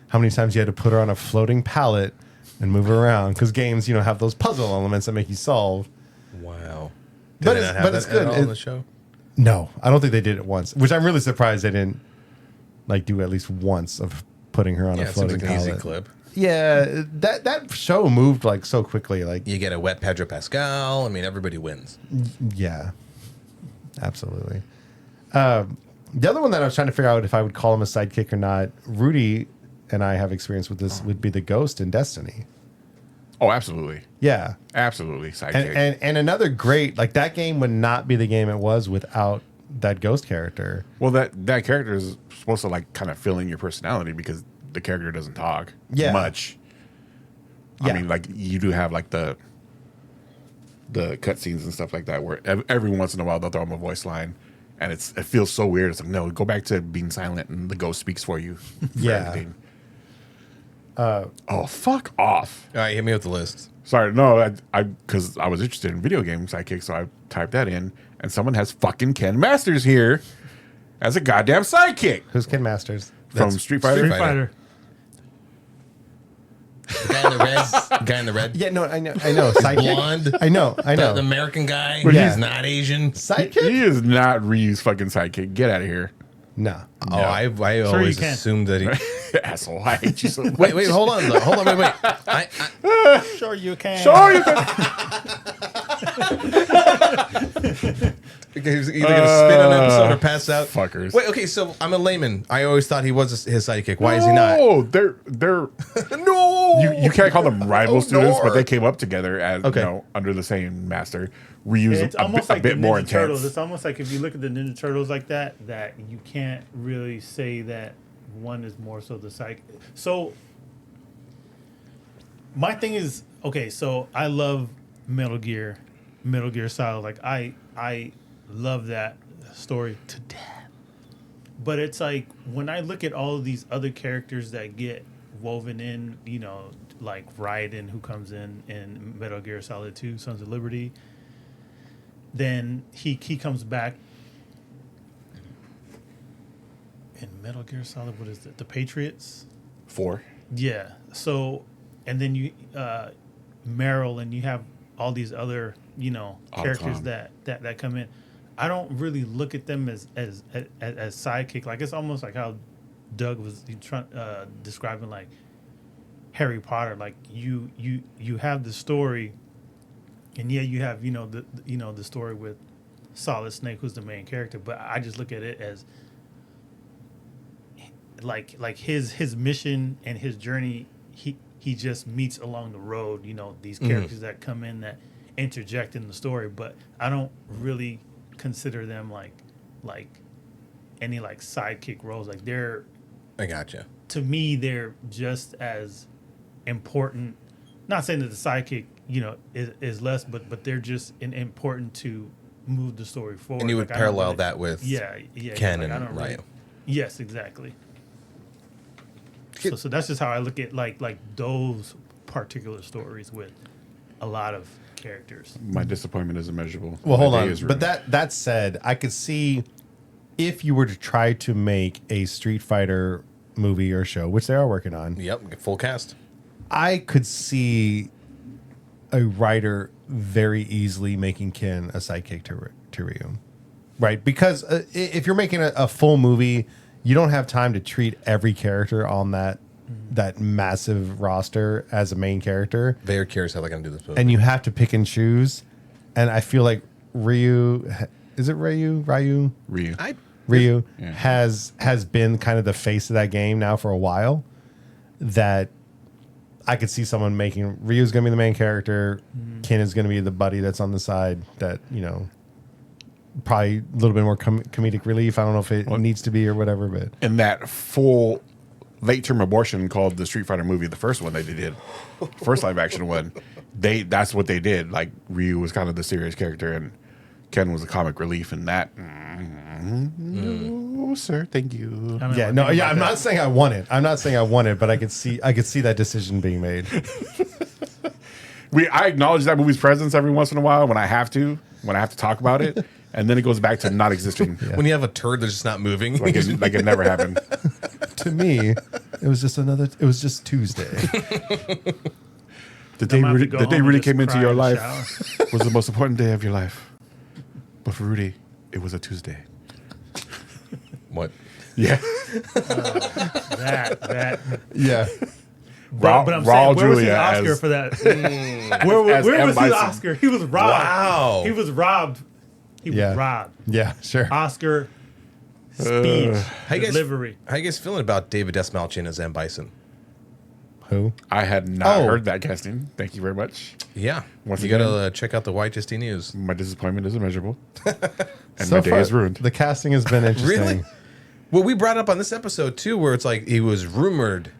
how many times you had to put her on a floating pallet and move her around, because games have those puzzle elements that make you solve. Wow. But it's good on the show. No, I don't think they did it once, which I'm really surprised they didn't do at least once of putting her on a Yeah, it seems floating like an pallet. easy clip. Yeah, that show moved so quickly. You get a wet Pedro Pascal. I mean, everybody wins. Yeah, absolutely. The other one that I was trying to figure out if I would call him a sidekick or not, Rudy and I have experience with this, would be the Ghost in Destiny. Oh, absolutely. Yeah. Absolutely. Sidekick. And another great, that game would not be the game it was without that Ghost character. Well, that character is supposed to kind of fill in your personality because the character doesn't talk much. Yeah. I mean, you do have the cutscenes and stuff like that where every once in a while they'll throw him a voice line, and it feels so weird. It's like, no, go back to being silent and the ghost speaks for you. For everything. Oh, fuck off. All right, hit me with the list. Sorry, no, because I was interested in video game sidekick, so I typed that in, and someone has fucking Ken Masters here as a goddamn sidekick. Who's Ken Masters? From Street Fighter? Street Fighter. The guy in the red. Yeah, no, I know. Sidekick. Blonde. I know. The American guy. Yeah. He's not Asian. Sidekick? He is not Ryu's fucking sidekick. Get out of here. No. Oh, I always you can. assumed that he. Asshole. I hate you so much. Wait, hold on, though. Hold on, wait. Sure you can. Sure you can. He's either gonna spin on an episode or pass out. Fuckers. Wait, okay, so I'm a layman. I always thought he was his sidekick. Why is he not? Oh, they're No. you can't call them rival Oh, students, but Lord. they came up together as under the same master. Ryu's It's a almost bit, like a bit the more Ninja Turtles. intense. It's almost like if you look at the Ninja Turtles like that you can't really say that one is more so the psych. So my thing is, okay, so I love Metal Gear Solid. I love that story to death. But it's like when I look at all of these other characters that get woven in, like Raiden, who comes in Metal Gear Solid 2, Sons of Liberty. Then he comes back in Metal Gear Solid. What is it? The Patriots. 4. Yeah. So, and then you Meryl, and you have all these other characters that come in. I don't really look at them as sidekick. Like it's almost like how Doug was describing like Harry Potter. Like you have the story, and you have the story with Solid Snake, who's the main character. But I just look at it as like his mission and his journey. He just meets along the road. These characters that come in that interject in the story, but I don't really consider them like any like sidekick roles. Like they're, I gotcha. to me, they're just as important, not saying that the sidekick, is less, but they're just important to move the story forward. And you would Like, I don't parallel really- that with Ken like, I and don't really- Ryu. Yes, exactly. So that's just how I look at like those particular stories with a lot of characters. My disappointment is immeasurable. Well, My hold day on. is But ruined. that said, I could see if you were to try to make a Street Fighter movie or show, which they are working on, Yep, full cast. I could see a writer very easily making Ken a sidekick to Ryu. Right? Because if you're making a full movie, you don't have time to treat every character on that massive roster as a main character. Very curious how they're going to do this movie. And you have to pick and choose. And I feel like Ryu, is it Ryu? Ryu. Ryu Yeah. has been kind of the face of that game now for a while. That I could see someone making Ryu's going to be the main character. Ken is going to be the buddy that's on the side that, probably a little bit more comedic relief. I don't know if it needs to be or whatever, but And that full late term abortion called the Street Fighter movie, the first one they did, first live action one, that's what they did. Like Ryu was kind of the serious character and Ken was the comic relief, and that. No, sir, thank you. I don't yeah, know no, yeah. about I'm that. not saying I want it. I'm not saying I want it, but I could see that decision being made. I acknowledge that movie's presence every once in a while when I have to talk about it, and then it goes back to not existing, when you have a turd that's just not moving. like it never happened. To me, it was just Tuesday. The day I'm gonna have to go the day home and Rudy just came into cry your in the life shower. was the most important day of your life, but for Rudy, it was a Tuesday. What? Yeah, That. Yeah. But I'm Raul saying, where was his Julia Oscar as- for that? as where was M. his Bison. Oscar? He was robbed. Wow. He was robbed. He Yeah. was robbed. Yeah, sure. Oscar speech, How you guys, delivery. how you guys feeling about David Desmalchin as M. Bison? Who? I had not Oh. heard that casting. Thank you very much. Yeah. Once you again- got to check out the YHST News. My disappointment is immeasurable, and So my day far, is ruined. The casting has been interesting. Really? Well, we brought up on this episode, too, where it's like he was rumored.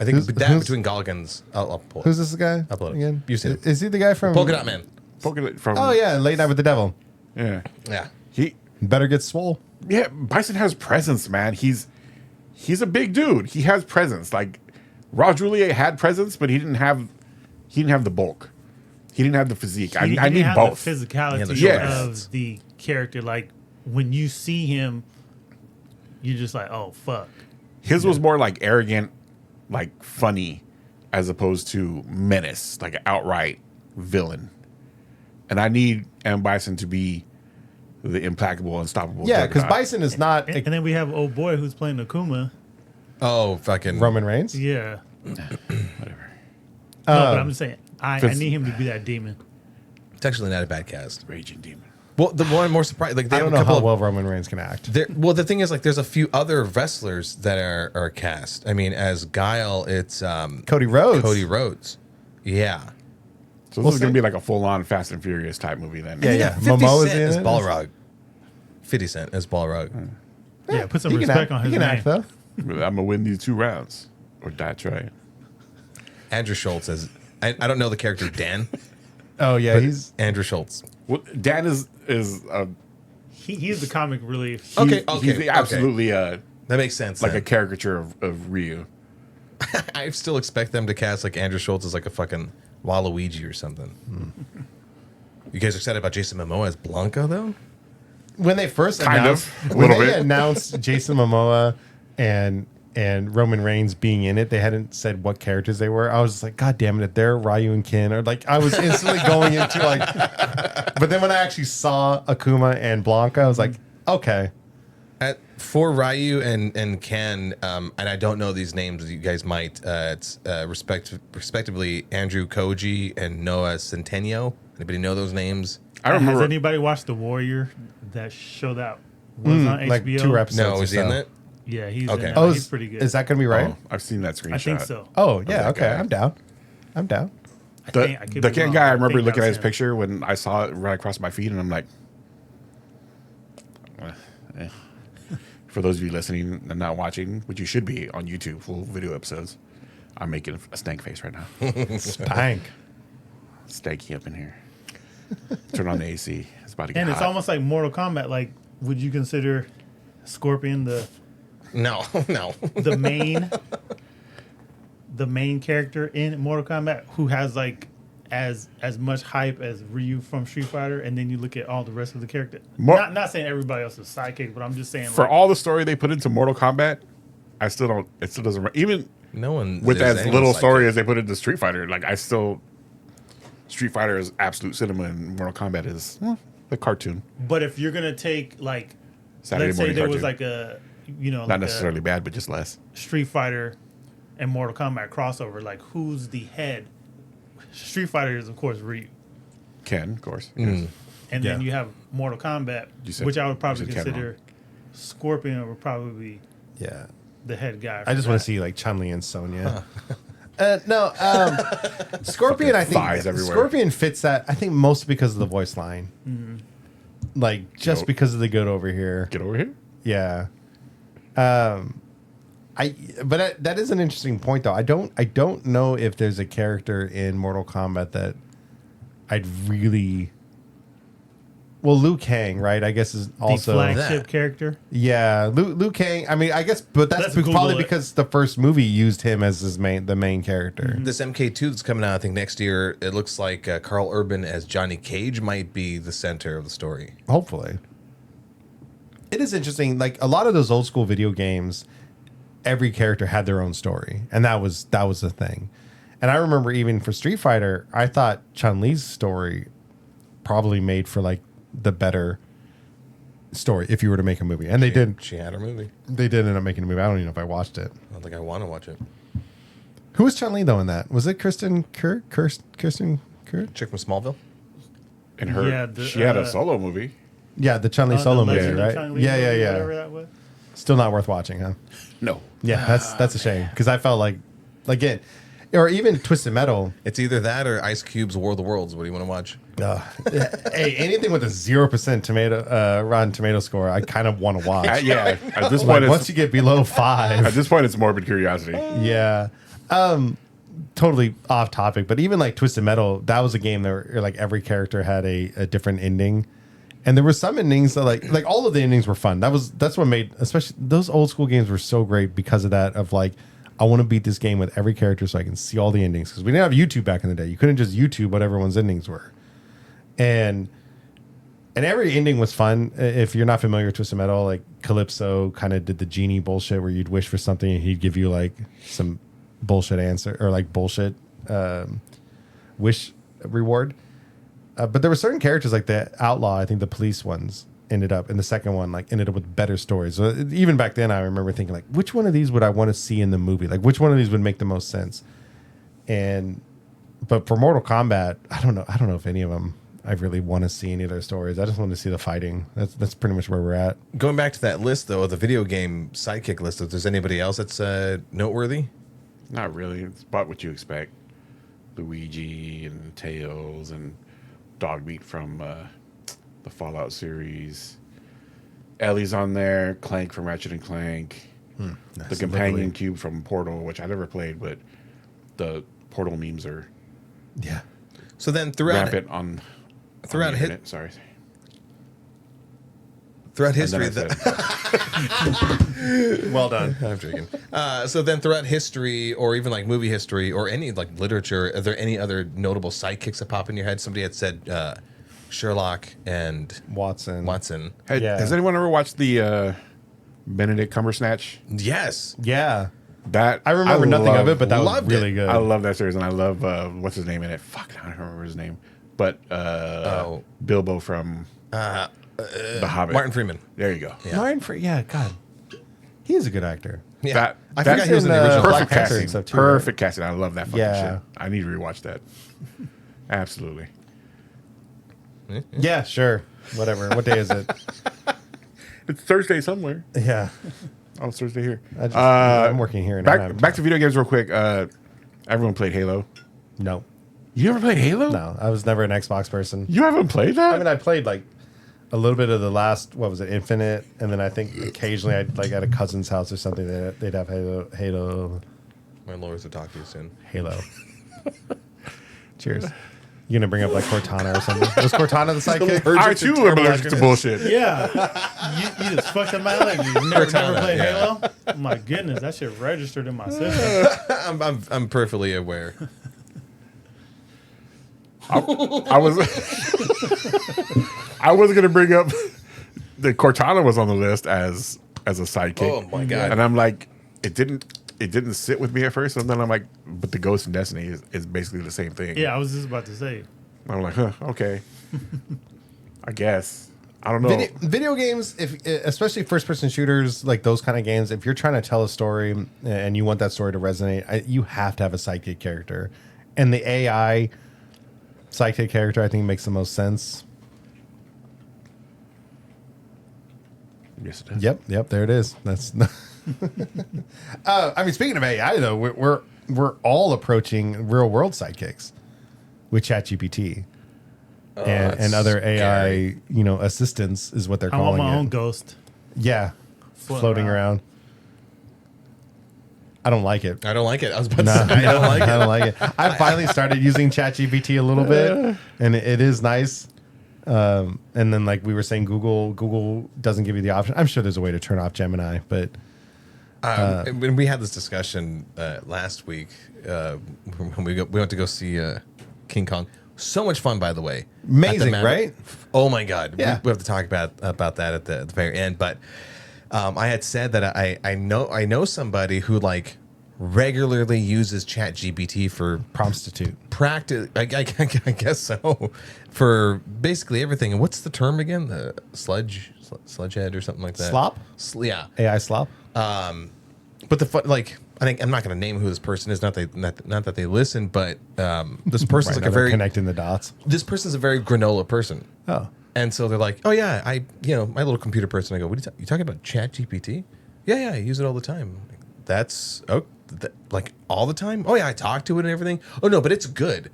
I think Who's- that between Gulligan's. I'll pull it. Who's this guy? I'll pull it. Again? You said it. Is he the guy from Polka Dot Man. From Oh yeah, Late Night with the Devil. yeah. Yeah. He Better get swole. yeah. Bison has presence, man. He's a big dude. He has presence. Like Raul Julia had presence, but he didn't have the bulk. He didn't have the physique. I He need didn't have both. the physicality Yeah, the shoulders. of the character. Like when you see him, you're just like, oh fuck. His was more like arrogant, like funny, as opposed to menace, like an outright villain. And I need M. Bison to be the implacable, unstoppable. Yeah, because juggernaut. Bison is not And then we have old boy who's playing Akuma. Oh, fucking. Roman Reigns. Yeah. Whatever. No, but I'm just saying, I Fitz- need him to be that demon. It's actually not a bad cast. Raging demon. Well, the one more surprised, like they I have don't a know couple how of. well Roman Reigns can act. Well, the thing is, like, there's a few other wrestlers that are cast. I mean, as Guile, it's Cody Rhodes. Cody Rhodes. Yeah. So this We'll is going see. to be like a full-on Fast and Furious type movie then. Yeah, yeah. 50 Momoa is Cent in as it. Balrog. 50 Cent as Balrog. Yeah, put some He can respect act, on he his can name. act though. I'm going to win these 2 rounds or die trying. Andrew Schultz as. I don't know the character Dan. Oh yeah, he's Andrew Schultz. Well, Dan is He's the comic relief. Okay, he's absolutely That makes sense. like then. a caricature of Ryu. I still expect them to cast like Andrew Schultz as like a fucking Waluigi or something. You guys are excited about Jason Momoa as Blanca though? when they first Kind announced of, a when little they bit. announced Jason Momoa and Roman Reigns being in it, they hadn't said what characters they were. I was just like, God damn it, if they're Ryu and Ken, or like I was instantly going into like. But then when I actually saw Akuma and Blanca, I was like, okay, For Ryu and Ken, and I don't know these names. You guys might. It's respectively Andrew Koji and Noah Centennial. Anybody know those names? I Has remember. anybody watched The Warrior? That show that was on HBO. like 2 episodes. No, or is he in so. that? Yeah, he's Okay. in it. Oh, He's pretty good. Is that going to be right? Oh, I've seen that screenshot. I think so. Oh yeah, that okay, guy. I'm down. I'm down. The, I could the be Ken wrong, guy, but I I remember think looking that at was his him. picture when I saw it right across my feed, and I'm like, eh. For those of you listening and not watching, which you should be on YouTube, full video episodes, I'm making a stank face right now. Stank. Stanky up in here. Turn on the AC. It's about to get And it's hot. almost like Mortal Kombat. Like, would you consider Scorpion No, no. the main character in Mortal Kombat who has like as much hype as Ryu from Street Fighter, and then you look at all the rest of the characters. Not saying everybody else is sidekick, but I'm just saying For like, all the story they put into Mortal Kombat, I still don't. It still doesn't. Even No one with is as anyone's little sidekick. story as they put into Street Fighter, like I still. Street Fighter is absolute cinema, and Mortal Kombat is the cartoon. But if you're gonna take like, Saturday let's say morning there was cartoon. like a, you know, Not like necessarily bad, but just less. a Street Fighter and Mortal Kombat crossover, like who's the head? Street Fighter is of course Ryu, Ken, of course. and then Yeah. you have Mortal Kombat, You said- which I would you probably said Ken consider wrong. Scorpion would probably be Yeah. the head guy. I just want to see like Chun Li and Sonya. No, Scorpion. I think thighs everywhere. Scorpion fits that. I think most because of the voice line, like just Yo. because of the good over here. Get over here. Yeah. That is an interesting point though. I don't know if there's a character in Mortal Kombat that I'd really. Well, Liu Kang, right? I guess is the also flagship character. yeah. Liu Kang. I mean, I guess, but that's Let's Google probably it. because the first movie used him as the main character. This MK2 that's coming out, I think next year, it looks like Carl Urban as Johnny Cage might be the center of the story. Hopefully. It is interesting. Like a lot of those old school video games, every character had their own story, and that was the thing. And I remember even for Street Fighter, I thought Chun-Li's story probably made for like the better story if you were to make a movie. And they did. She had her movie. They did end up making a movie. I don't even know if I watched it. I don't think I want to watch it. Who was Chun-Li though in that? Was it Kristen Kurt? Kristen Kurt? Chick from Smallville. And her, Yeah, she had a solo movie. Yeah, the Chun-Li solo The movie, Legend of right? Chun-Li Yeah, movie, yeah, whatever yeah. that was. Still not worth watching, huh? No. Yeah, that's a shame because I felt like it, or even Twisted Metal. It's either that or Ice Cube's War of the Worlds. What do you want to watch? Hey, anything with a 0% tomato Rotten Tomato score, I kind of want to watch. Yeah. At this Like point, once you get below 5, at this point, it's morbid curiosity. yeah. Totally off topic, but even like Twisted Metal, that was a game that like every character had a different ending. And there were some endings that like all of the endings were fun. That's what made, especially those old school games were so great because of that. Of like, I want to beat this game with every character so I can see all the endings because we didn't have YouTube back in the day. You couldn't just YouTube what everyone's endings were, and every ending was fun. If you're not familiar with Twisted Metal, like Calypso kind of did the genie bullshit where you'd wish for something and he'd give you like some bullshit answer or like bullshit wish reward. But there were certain characters like the outlaw. I think the police ones ended up, and the second one like ended up with better stories. So even back then, I remember thinking like, which one of these would I want to see in the movie? Like, which one of these would make the most sense? But for Mortal Kombat, I don't know if any of them I really want to see any of their stories. I just want to see the fighting. That's pretty much where we're at. Going back to that list, though, the video game sidekick list, if there's anybody else that's noteworthy? Not really. It's about what you expect. Luigi and Tails and Dogmeat from the Fallout series. Ellie's on there. Clank from Ratchet and Clank. The companion cube from Portal, which I never played, but the Portal memes are Yeah. So then throughout rampant on throughout the hit- internet. Sorry. throughout And then history, I said, Well done. I'm joking. So then throughout history, or even like movie history, or any like literature, are there any other notable sidekicks that pop in your head? Somebody had said Sherlock and Watson. Watson. Has anyone ever watched the Benedict Cumbersnatch? Yes. Yeah. That I remember nothing of it, but that was loved really it. good. I love that series, and I love what's his name in it. Fuck, I don't remember his name, but Bilbo from The Hobbit. Martin Freeman. There you go. Yeah. Martin yeah, God. He is a good actor. Yeah. I that forgot he was in the in, original Black perfect Panther casting. and stuff too, Perfect casting. I love that fucking Yeah. shit. I need to rewatch that. Absolutely. Yeah, sure. Whatever. What day is it? It's Thursday somewhere. Yeah. Oh, it's Thursday here. I'm working here. And I don't have Back to time. video games real quick. Everyone played Halo. No. You ever played Halo? No. I was never an Xbox person. You haven't played that? I mean, I played like a little bit of the last, what was it, Infinite, and then I think occasionally I'd like at a cousin's house or something they'd have Halo. My lawyers will talk to you soon. Halo. Cheers. You gonna bring up like Cortana or something? Was Cortana the sidekick? I too am allergic to bullshit. Yeah. you just fucked up my allergy. You never played yeah. Halo? Oh my goodness, that shit registered in my system. I'm perfectly aware. I was I was gonna bring up the Cortana was on the list as a sidekick. Oh my god! And I'm like, it didn't sit with me at first, and then I'm like, but the Ghost in Destiny is basically the same thing. Yeah, I was just about to say. I'm like, huh, okay. I guess. I don't know. Video games, especially first-person shooters, like those kind of games, if you're trying to tell a story and you want that story to resonate, you have to have a sidekick character. And the AI sidekick character, I think, makes the most sense. Yes, it does. Yep, there it is. That's. I mean, speaking of AI, though, we're all approaching real-world sidekicks with ChatGPT and other AI, assistants is what they're I want calling my it. own ghost. Yeah, floating around. I don't like it. I don't like it. I was about No, to say I don't like it. I don't like it. I finally started using ChatGPT a little bit, and it is nice. And then, like we were saying, Google doesn't give you the option. I'm sure there's a way to turn off Gemini, but When we had this discussion last week, when we went to go see King Kong. So much fun, by the way. Amazing, right? Oh my god! Yeah. We have to talk about that at the very end. But I had said that I know somebody who like regularly uses ChatGPT for prostitute practice. I guess so, for basically everything. And what's the term again? The sludgehead or something like that. Slop? Yeah. AI slop. But I think I'm not going to name who this person is. Not that they listen, but this person's Right, like a very connecting the dots. This person's a very granola person. Oh, And so they're like, oh yeah, my little computer person. I go, what are you talking about? ChatGPT? Yeah, I use it all the time. Like all the time? Oh yeah, I talk to it and everything. Oh no, but it's good.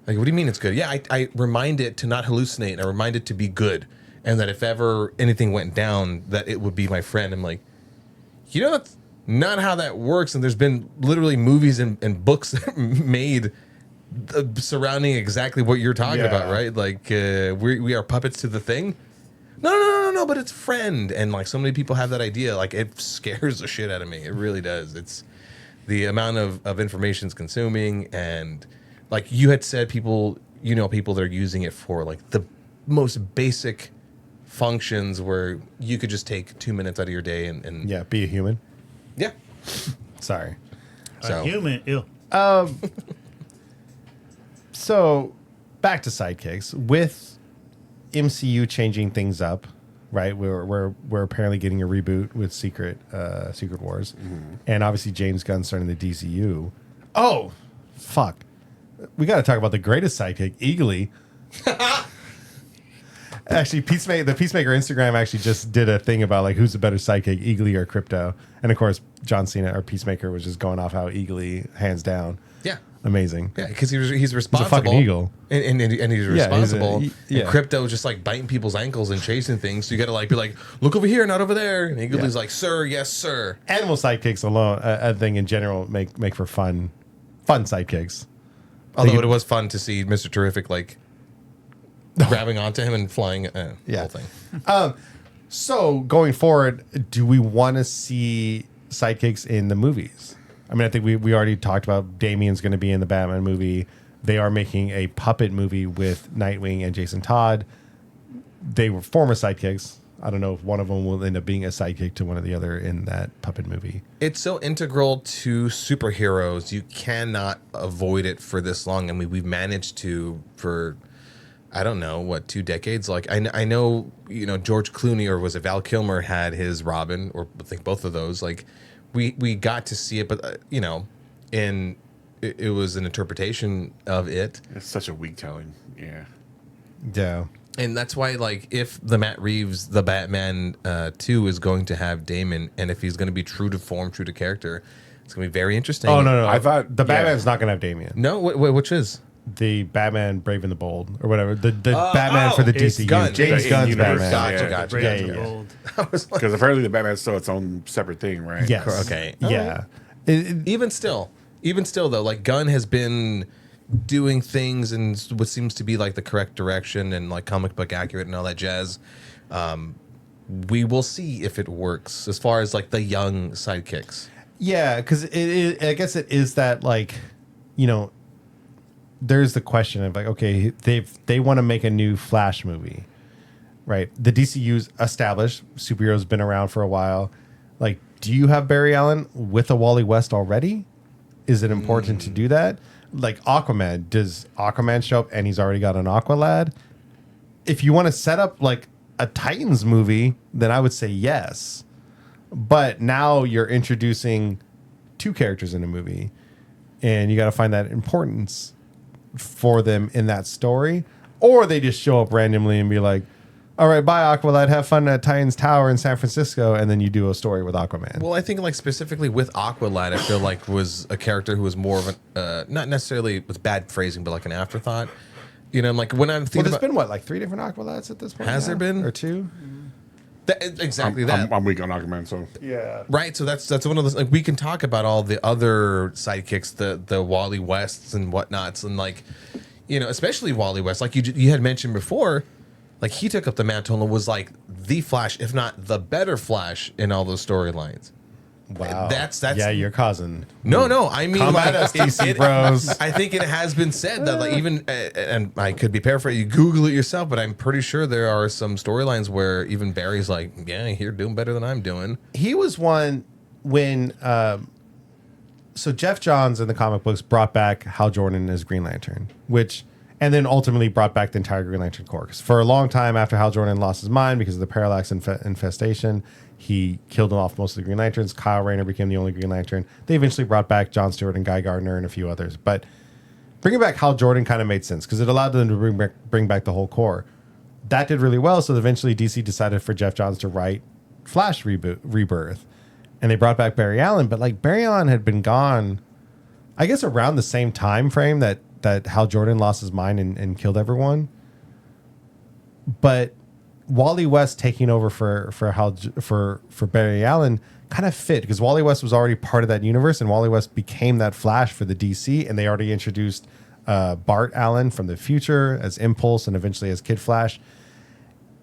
Like, what do you mean it's good? Yeah, I remind it to not hallucinate. And I remind it to be good, and that if ever anything went down, that it would be my friend. I'm like, that's not how that works. And there's been literally movies and books made surrounding exactly what you're talking about, right? Like we are puppets to the thing. No, but it's friend. And like so many people have that idea. Like it scares the shit out of me. It really does. It's the amount of information it's consuming. And like you had said, people that are using it for like the most basic functions where you could just take 2 minutes out of your day and yeah, be a human. yeah. Sorry. So A human, ew. So back to sidekicks with MCU changing things up, right? We're apparently getting a reboot with Secret Wars, and obviously James Gunn starting the DCU. Oh, fuck! We got to talk about the greatest sidekick, Eagly. Actually, the Peacemaker Instagram actually just did a thing about like who's the better sidekick, Eagly or Crypto, and of course John Cena or Peacemaker was just going off how Eagly hands down. yeah. Amazing. Yeah, because he's responsible. He's a fucking eagle. And he's responsible. yeah. And Crypto just like biting people's ankles and chasing things. So you got to like be like, look over here, not over there. And Eagle's like, sir, yes, sir. Animal sidekicks alone, I think in general, make for fun sidekicks. Although it was fun to see Mr. Terrific like grabbing onto him and flying. The whole thing. So going forward, do we want to see sidekicks in the movies? I mean, I think we already talked about Damian's going to be in the Batman movie. They are making a puppet movie with Nightwing and Jason Todd. They were former sidekicks. I don't know if one of them will end up being a sidekick to one or the other in that puppet movie. It's so integral to superheroes. You cannot avoid it for this long. I mean, we've managed to for, I don't know, 2 decades? Like, I know, George Clooney or was it Val Kilmer had his Robin, or I think both of those. Like, we got to see it, but, it was an interpretation of it. It's such a weak telling. Yeah. Yeah. And that's why, like, if the Matt Reeves, the Batman 2 is going to have Damon, and if he's going to be true to form, true to character, it's going to be very interesting. Oh, no. I thought the Batman's not going to have Damian. No, which is? The Batman Brave and the Bold or whatever. The Batman for the it's DCU. Gunn. James The Gunn's in-universe. Batman. Gotcha. Brave and yeah. Bold. Because apparently the Batman's still its own separate thing, right? Yes. Okay. Yeah. Even still, even still though, like Gunn has been doing things in what seems to be like the correct direction and like comic book accurate and all that jazz. We will see if it works as far as like the young sidekicks. Yeah, because I guess it is that, like, you know, there's the question of like, okay, they want to make a new Flash movie, right? The DCU's established, superheroes been around for a while. Like, do you have Barry Allen with a Wally West already? Is it important to do that? Like Aquaman, does Aquaman show up and he's already got an Aqualad? If you want to set up like a Titans movie, then I would say yes. But now you're introducing two characters in a movie, and you got to find that importance for them in that story. Or they just show up randomly and be like, all right, bye, Aqualad. Have fun at Titans Tower in San Francisco. And then you do a story with Aquaman. Well, I think like specifically with Aqualad, I feel like was a character who was more of an, not necessarily with bad phrasing, but like an afterthought. You know, like when I'm thinking Well, there's been what, like 3 different Aqualads at this point? Has there been? Or 2? Exactly I'm weak on Aquaman, so Yeah. Right, so that's one of those. Like, we can talk about all the other sidekicks, the Wally Wests and whatnots, and like, you know, especially Wally West. Like you had mentioned before, like he took up the mantle and was like the Flash, if not the better Flash in all those storylines. Wow. That's yeah, you're causing. no. I mean, Come like, at us, DC bros. I think it has been said that, like, even and I could be paraphrasing. You Google it yourself, but I'm pretty sure there are some storylines where even Barry's like, "Yeah, you're doing better than I'm doing." He was one when. So Jeff Johns in the comic books brought back Hal Jordan as Green Lantern, and then ultimately brought back the entire Green Lantern Corps. 'Cause for a long time after Hal Jordan lost his mind because of the Parallax infestation, he killed off most of the Green Lanterns. Kyle Rayner became the only Green Lantern. They eventually brought back John Stewart and Guy Gardner and a few others. But bringing back Hal Jordan kind of made sense because it allowed them to bring back the whole Corps. That did really well. So eventually DC decided for Jeff Johns to write Flash Rebirth. And they brought back Barry Allen. But like Barry Allen had been gone, I guess around the same time frame that Hal Jordan lost his mind and killed everyone. But Wally West taking over for Barry Allen kind of fit because Wally West was already part of that universe, and Wally West became that Flash for the DC, and they already introduced Bart Allen from the future as Impulse and eventually as Kid Flash.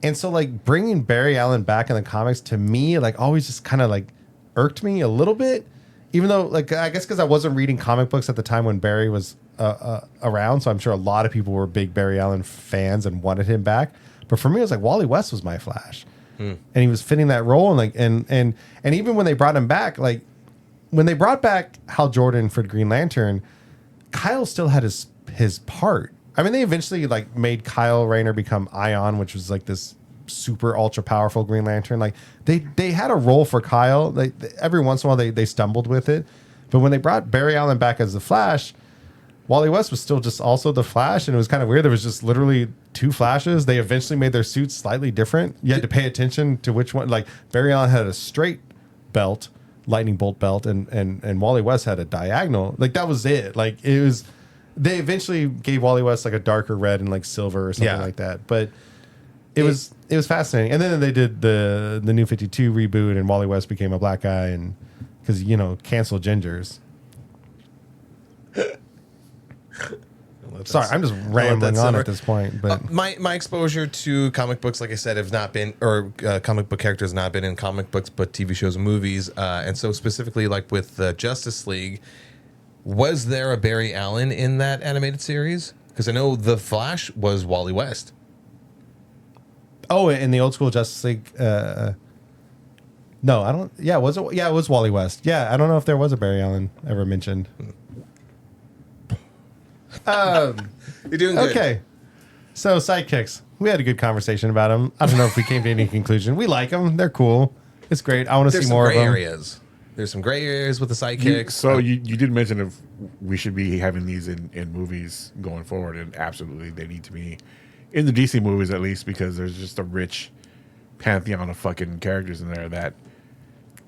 And so like bringing Barry Allen back in the comics to me like always just kind of like irked me a little bit, even though like I guess because I wasn't reading comic books at the time when Barry was around, so I'm sure a lot of people were big Barry Allen fans and wanted him back. But for me, it was like Wally West was my Flash, and he was fitting that role. And like, and even when they brought him back, like when they brought back Hal Jordan for Green Lantern, Kyle still had his part. I mean, they eventually like made Kyle Rayner become Ion, which was like this super ultra powerful Green Lantern. Like they had a role for Kyle. Every once in a while they stumbled with it, but when they brought Barry Allen back as the Flash, Wally West was still just also the Flash, and it was kind of weird. There was just literally 2 Flashes. They eventually made their suits slightly different. You had to pay attention to which one. Like Barry Allen had a straight belt, lightning bolt belt, and Wally West had a diagonal. Like that was it. Like it was. They eventually gave Wally West like a darker red and like silver or something like that. But it was fascinating. And then they did the New 52 reboot, and Wally West became a black guy, and because cancel gingers. Sorry, I'm just rambling on at this point. But my exposure to comic books, like I said, have not been, or comic book characters not been in comic books, but TV shows and movies. And so specifically, like with the Justice League, was there a Barry Allen in that animated series? Because I know the Flash was Wally West. Oh, in the old school Justice League. No, I don't. Yeah, was it? Yeah, it was Wally West. Yeah, I don't know if there was a Barry Allen ever mentioned. You're doing good. Okay. So sidekicks. We had a good conversation about them. I don't know if we came to any conclusion. We like them. They're cool. It's great. I want to see more of them. Areas. There's some gray areas with the sidekicks. You did mention if we should be having these in movies going forward, and absolutely they need to be in the DC movies at least, because there's just a rich pantheon of fucking characters in there that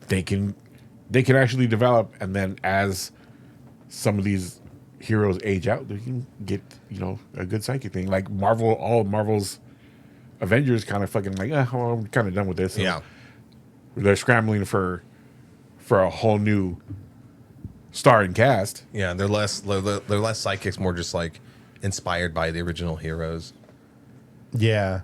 they can actually develop, and then as some of these heroes age out, they can get a good psychic thing. Like all Marvel's Avengers kind of fucking like, well, I'm kind of done with this. Yeah, they're scrambling for a whole new starring cast. Yeah, they're less sidekicks, more just like inspired by the original heroes. Yeah.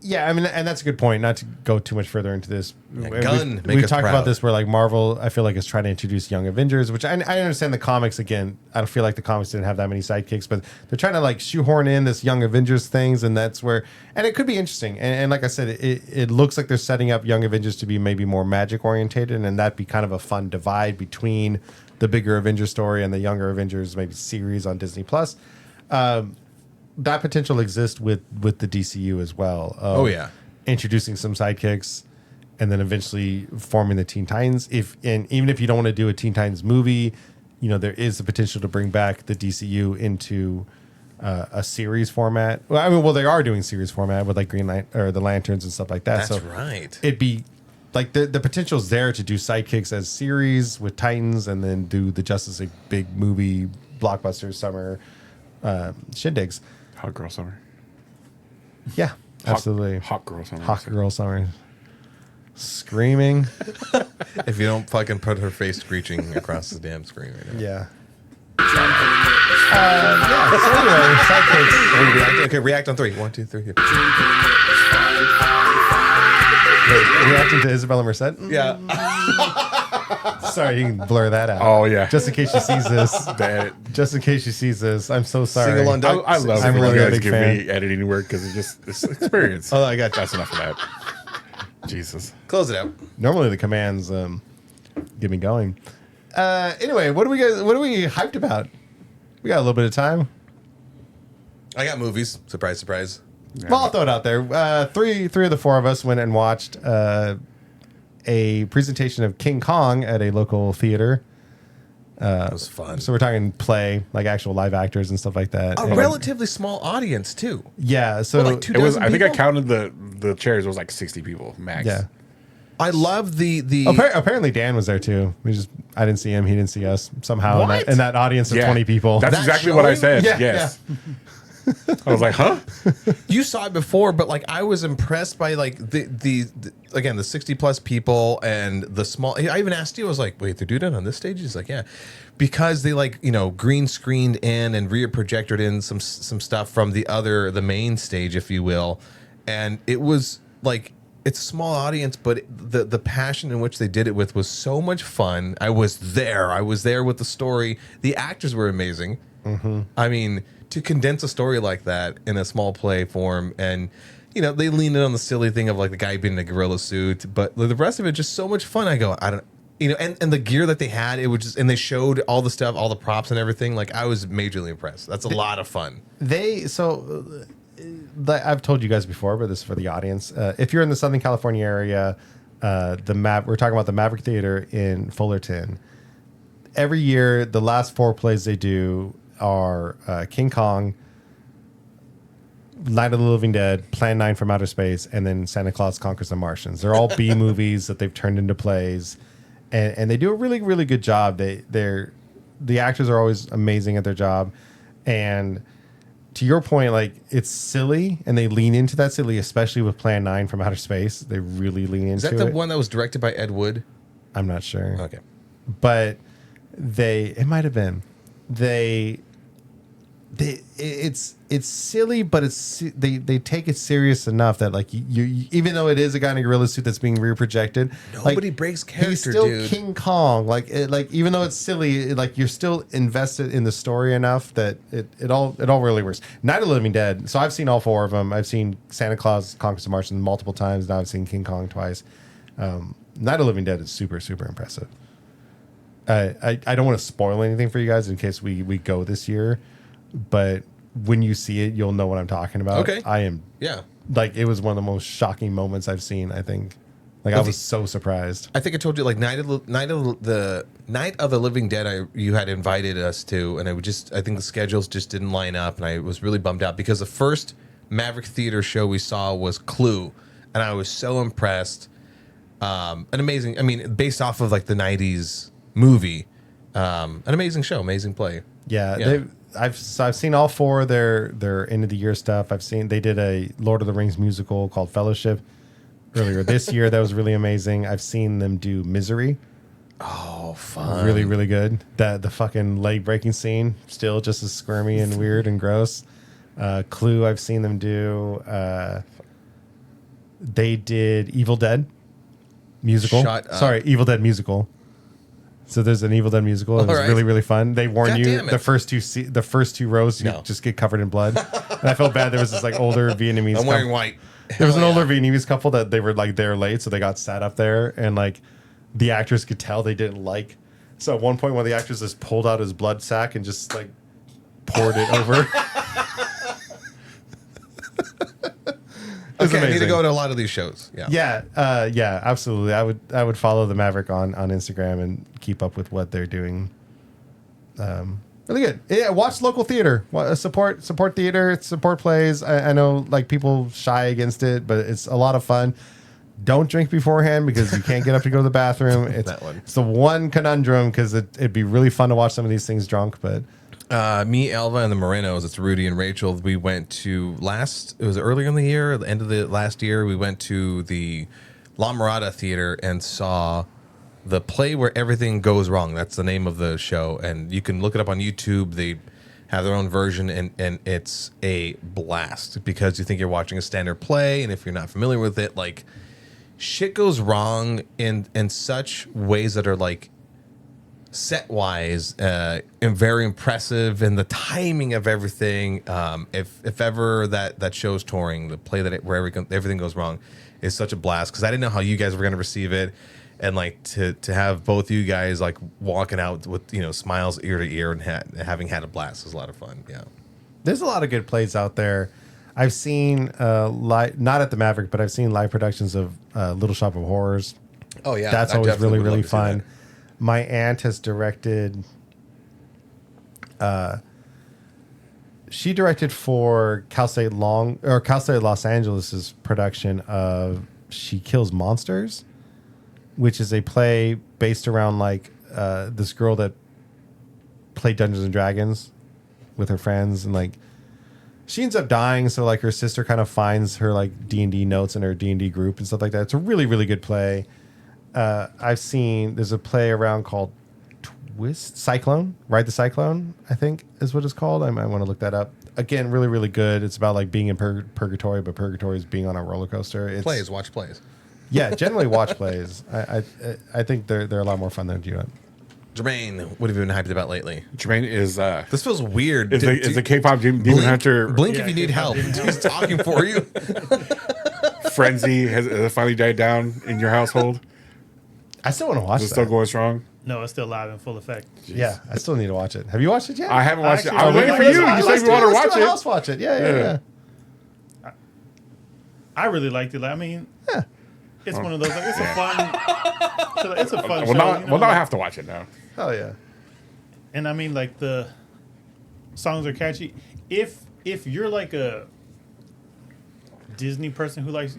Yeah, I mean, and that's a good point. Not to go too much further into this. Gunn, make we've us talked proud. about this where like Marvel, I feel like is trying to introduce Young Avengers, which I understand the comics. Again, I don't feel like the comics didn't have that many sidekicks, but they're trying to like shoehorn in this Young Avengers things, and that's where, and it could be interesting. And like I said, it looks like they're setting up Young Avengers to be maybe more magic orientated, and that'd be kind of a fun divide between the bigger Avengers story and the younger Avengers maybe series on Disney Plus. That potential exists with the DCU as well. Oh, yeah. Introducing some sidekicks and then eventually forming the Teen Titans. Even if you don't want to do a Teen Titans movie, you know, there is the potential to bring back the DCU into a series format. Well, they are doing series format with like Green Lantern or the Lanterns and stuff like that. That's so right. It'd be like the potential is there to do sidekicks as series with Titans and then do the Justice League big movie blockbuster summer shindigs. Hot girl summer. Yeah, absolutely. Hot girl summer. Hot girl summer. Screaming. If you don't fucking put her face screeching across the damn screen right now. Yeah. Yeah. So anyway, sidekicks. Okay, react on 3. 1, 2, 3. Here. Wait, reacting to Isabella Merced? Yeah. Sorry, you can blur that out. Oh, yeah. Just in case she sees this. That, Just in case she sees this. I'm so sorry. Single on deck. I love I'm when really you a guys big give fan. me editing work because it's experience. Oh, I got you. That's enough of that. Jesus. Close it out. Normally the commands get me going. Anyway, what are we hyped about? We got a little bit of time. I got movies. Surprise, surprise. Well, I'll throw it out there. Three of the four of us went and watched a presentation of King Kong at a local theater. That was fun. So we're talking play, like actual live actors and stuff like that. A And- relatively small audience too. yeah. So What, like two It was. dozen I think I people? counted the chairs. It was like 60 people max. yeah. I love the Apparently Dan was there too. I didn't see him. He didn't see us somehow What? in that audience of Yeah. 20 people. That's That exactly what I showing? said. Yeah, Yes. I was like, huh? You saw it before, but like I was impressed by like the again the 60 plus people and the small. I even asked you, I was like, wait, they're doing it on this stage? He's like, yeah, because they like green screened in and rear projected in some stuff from the main stage, if you will, and it was like it's a small audience, but the passion in which they did it with was so much fun. I was there with the story. The actors were amazing. Mm-hmm. I mean, to condense a story like that in a small play form, and they lean in on the silly thing of like the guy being in a gorilla suit, but the rest of it just so much fun. I go, I don't, and the gear that they had, it was just, and they showed all the stuff, all the props and everything. Like I was majorly impressed. That's a lot of fun. I've told you guys before, but this is for the audience. If you're in the Southern California area, we're talking about the Maverick Theater in Fullerton. Every year, the last 4 plays they do are King Kong, Night of the Living Dead, Plan 9 from Outer Space, and then Santa Claus Conquers the Martians. They're all B movies that they've turned into plays, and they do a really, really good job. The actors are always amazing at their job, and to your point, like it's silly, and they lean into that silly, especially with Plan 9 from Outer Space. They really lean into it. Is that the one that was directed by Ed Wood? I'm not sure. Okay. But it might have been. It's silly, but they take it serious enough that like you even though it is a guy in a gorilla suit that's being rear projected, Nobody breaks character, he's still dude. King Kong. Like even though it's silly, like you're still invested in the story enough that it all really works. Night of the Living Dead. So I've seen all 4 of them. I've seen Santa Claus Conquers the Martians multiple times. Now I've seen King Kong twice. Night of the Living Dead is super, super impressive. I don't want to spoil anything for you guys in case we go this year, but when you see it, you'll know what I'm talking about. Okay. I am Yeah. like it was one of the most shocking moments I've seen. I think, like I was so surprised. I think I told you like Night of the Living Dead. You had invited us to, and I think the schedules just didn't line up, and I was really bummed out because the first Maverick Theater show we saw was Clue, and I was so impressed. An amazing, I mean, based off of like the '90s movie, an amazing show, amazing play. Yeah. I've seen all 4 of their end of the year stuff. They did a Lord of the Rings musical called Fellowship earlier this year. That was really amazing. I've seen them do Misery, Oh, fun. Really, really good. The fucking leg breaking scene, still just as squirmy and weird and gross. Clue, I've seen them do. They did Evil Dead musical. Shut up. Sorry, Evil Dead musical. So there's an Evil Dead musical. It was Alright. really, really fun. They warn God you damn it. the first two rows you No. just get covered in blood. And I felt bad. There was this like older Vietnamese. I'm wearing couple- white. There was an Hell older yeah. Vietnamese couple that they were like there late, so they got sat up there, and like the actors could tell they didn't like. So at one point, one of the actors just pulled out his blood sack and just like poured it over. It's Okay, I need to amazing. go to a lot of these shows. Yeah. Yeah, absolutely. I would follow the Maverick on Instagram and keep up with what they're doing. Really good. Yeah, watch local theater. Support theater. Support plays. I know like people shy against it, but it's a lot of fun. Don't drink beforehand because you can't get up to go to the bathroom. It's That one. It's the one conundrum because it'd be really fun to watch some of these things drunk, but. Me, Elva, and the Morenos, it's Rudy and Rachel. We went to it was earlier in the year, the end of the last year, we went to the La Mirada Theater and saw the play where everything goes wrong. That's the name of the show. And you can look it up on YouTube. They have their own version, and it's a blast because you think you're watching a standard play. And if you're not familiar with it, like shit goes wrong in such ways that are like set wise and very impressive, and the timing of everything. If ever that show's touring, the play where everything goes wrong is such a blast because I didn't know how you guys were going to receive it, and like to have both you guys like walking out with smiles ear to ear and having had a blast is a lot of fun. Yeah, There's a lot of good plays out there. I've seen not at the Maverick, but I've seen live productions of Little Shop of Horrors. oh yeah, That's I always definitely really, would love really to see fun. that. My aunt has directed. She directed for Cal State Los Angeles's production of She Kills Monsters, which is a play based around like this girl that played Dungeons and Dragons with her friends, and like she ends up dying. So like her sister kind of finds her like D&D notes in her D&D group and stuff like that. It's a really, really good play. I've seen there's a play around called Ride the Cyclone, I think is what it's called. I might want to look that up. Again, really, really good. It's about like being in purgatory, but purgatory is being on a roller coaster. Watch plays. Yeah, generally watch plays. I think they're a lot more fun than you. Jermaine, what have you been hyped about lately? Jermaine is This feels weird. is the K-pop demon hunter Blink Yeah, if you need K-pop help. demon He's talking for you. frenzy has finally died down in your household? I still want to watch Is it that. still going strong? No, it's still live in full effect. Yeah, I still need to watch it. Have you watched it yet? I haven't watched it. Actually, I was waiting for you. You said you want to watch it. House watch it. Yeah. I really liked it. Like, I mean, Yeah. it's one of those. Like, it's Yeah. a fun. It's a fun Well, show. now, you know, well, now I like- have to watch it now. Hell yeah. And I mean, like the songs are catchy. If you're like a Disney person who likes,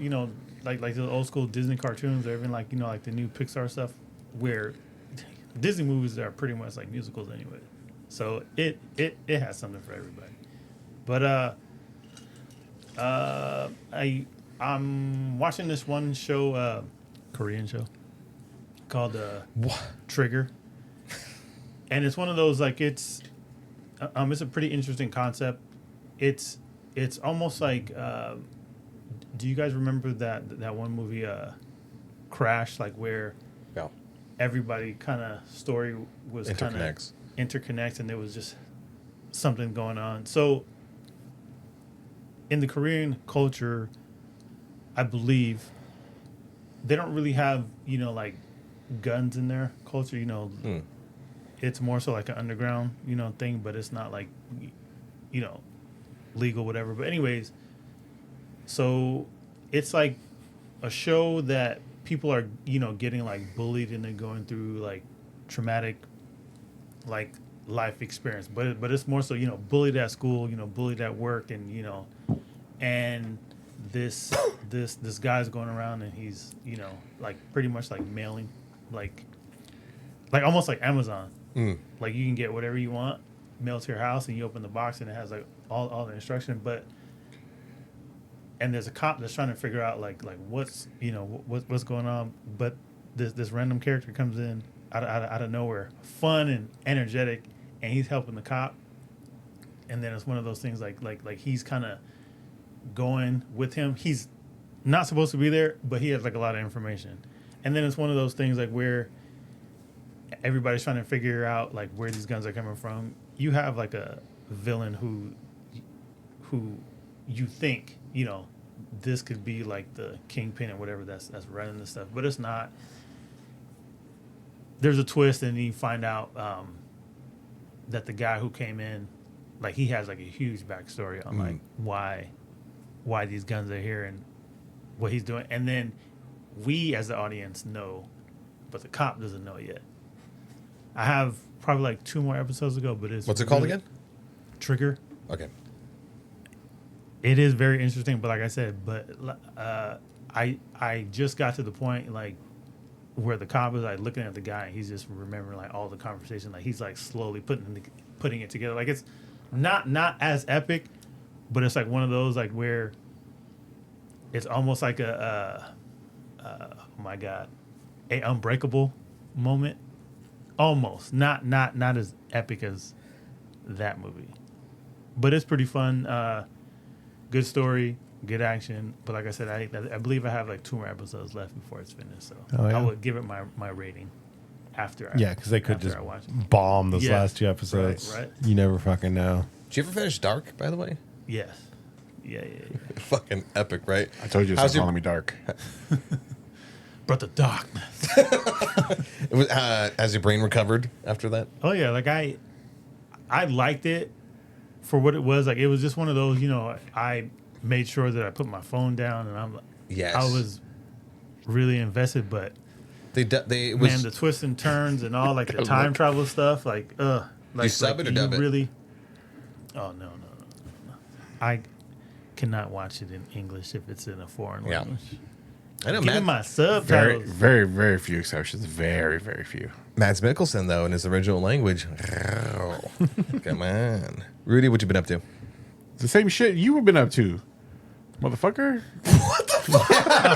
like the old school Disney cartoons, or even like like the new Pixar stuff, where Disney movies are pretty much like musicals anyway. So it has something for everybody. But I'm watching this one show, Korean show called Trigger. And it's one of those like it's a pretty interesting concept. It's almost like do you guys remember that one movie Crash, like where Yeah. everybody kind of story was kind of interconnects and there was just something going on. So in the Korean culture, I believe they don't really have like guns in their culture. It's more so like an underground, thing, but it's not like, legal, whatever. But anyways, so it's like a show that people are, getting like bullied and they're going through like traumatic, like life experience. But it's more so, bullied at school, bullied at work, and and this guy's going around and he's, like pretty much like mailing, like almost like Amazon. Like you can get whatever you want mailed to your house, and you open the box and it has like all the instruction. And there's a cop that's trying to figure out like what's what's going on. But this random character comes in out of nowhere, fun and energetic, and he's helping the cop. And then it's one of those things like he's kind of going with him. He's not supposed to be there, but he has like a lot of information. And then it's one of those things like where everybody's trying to figure out like where these guns are coming from. You have like a villain who you think, you know, this could be like the kingpin or whatever that's running this stuff, but it's not. There's a twist, and you find out that the guy who came in, like, he has like a huge backstory on like why these guns are here and what he's doing, and then we as the audience know, but the cop doesn't know yet. I have probably like 2 more episodes to go, but it's What's it called again? Trigger. Okay. It is very interesting, but like I said, I just got to the point like where the cop is like looking at the guy and he's just remembering like all the conversation, like he's like slowly putting it together. Like it's not as epic, but it's like one of those like where it's almost like a oh my god, a Unbreakable moment, almost not as epic as that movie, but it's pretty fun. Good story, good action, but like I said, I believe I have like 2 more episodes left before it's finished. So I would give it my rating after. Because they could just I watch it. bomb those last 2 episodes. Right. You never fucking know. Did you ever finish Dark, by the way? Yes. Yeah. Fucking epic, right? I told you to How's stop calling me dark. But the darkness. It was, has your brain recovered after that? Oh yeah, like I liked it for what it was. Like it was just one of those, you know, I made sure that I put my phone down and I was really invested, but the twists and turns and all like the time travel stuff, like like you sub it or dub it? Really? Oh no. I cannot watch it in English if it's in a foreign language. I know. Give me my subtitles. Very, very, very few exceptions. Very, very few. Mads Mikkelsen, though, in his original language. Come on. Rudy, what you been up to? It's the same shit you've been up to, motherfucker. What the fuck?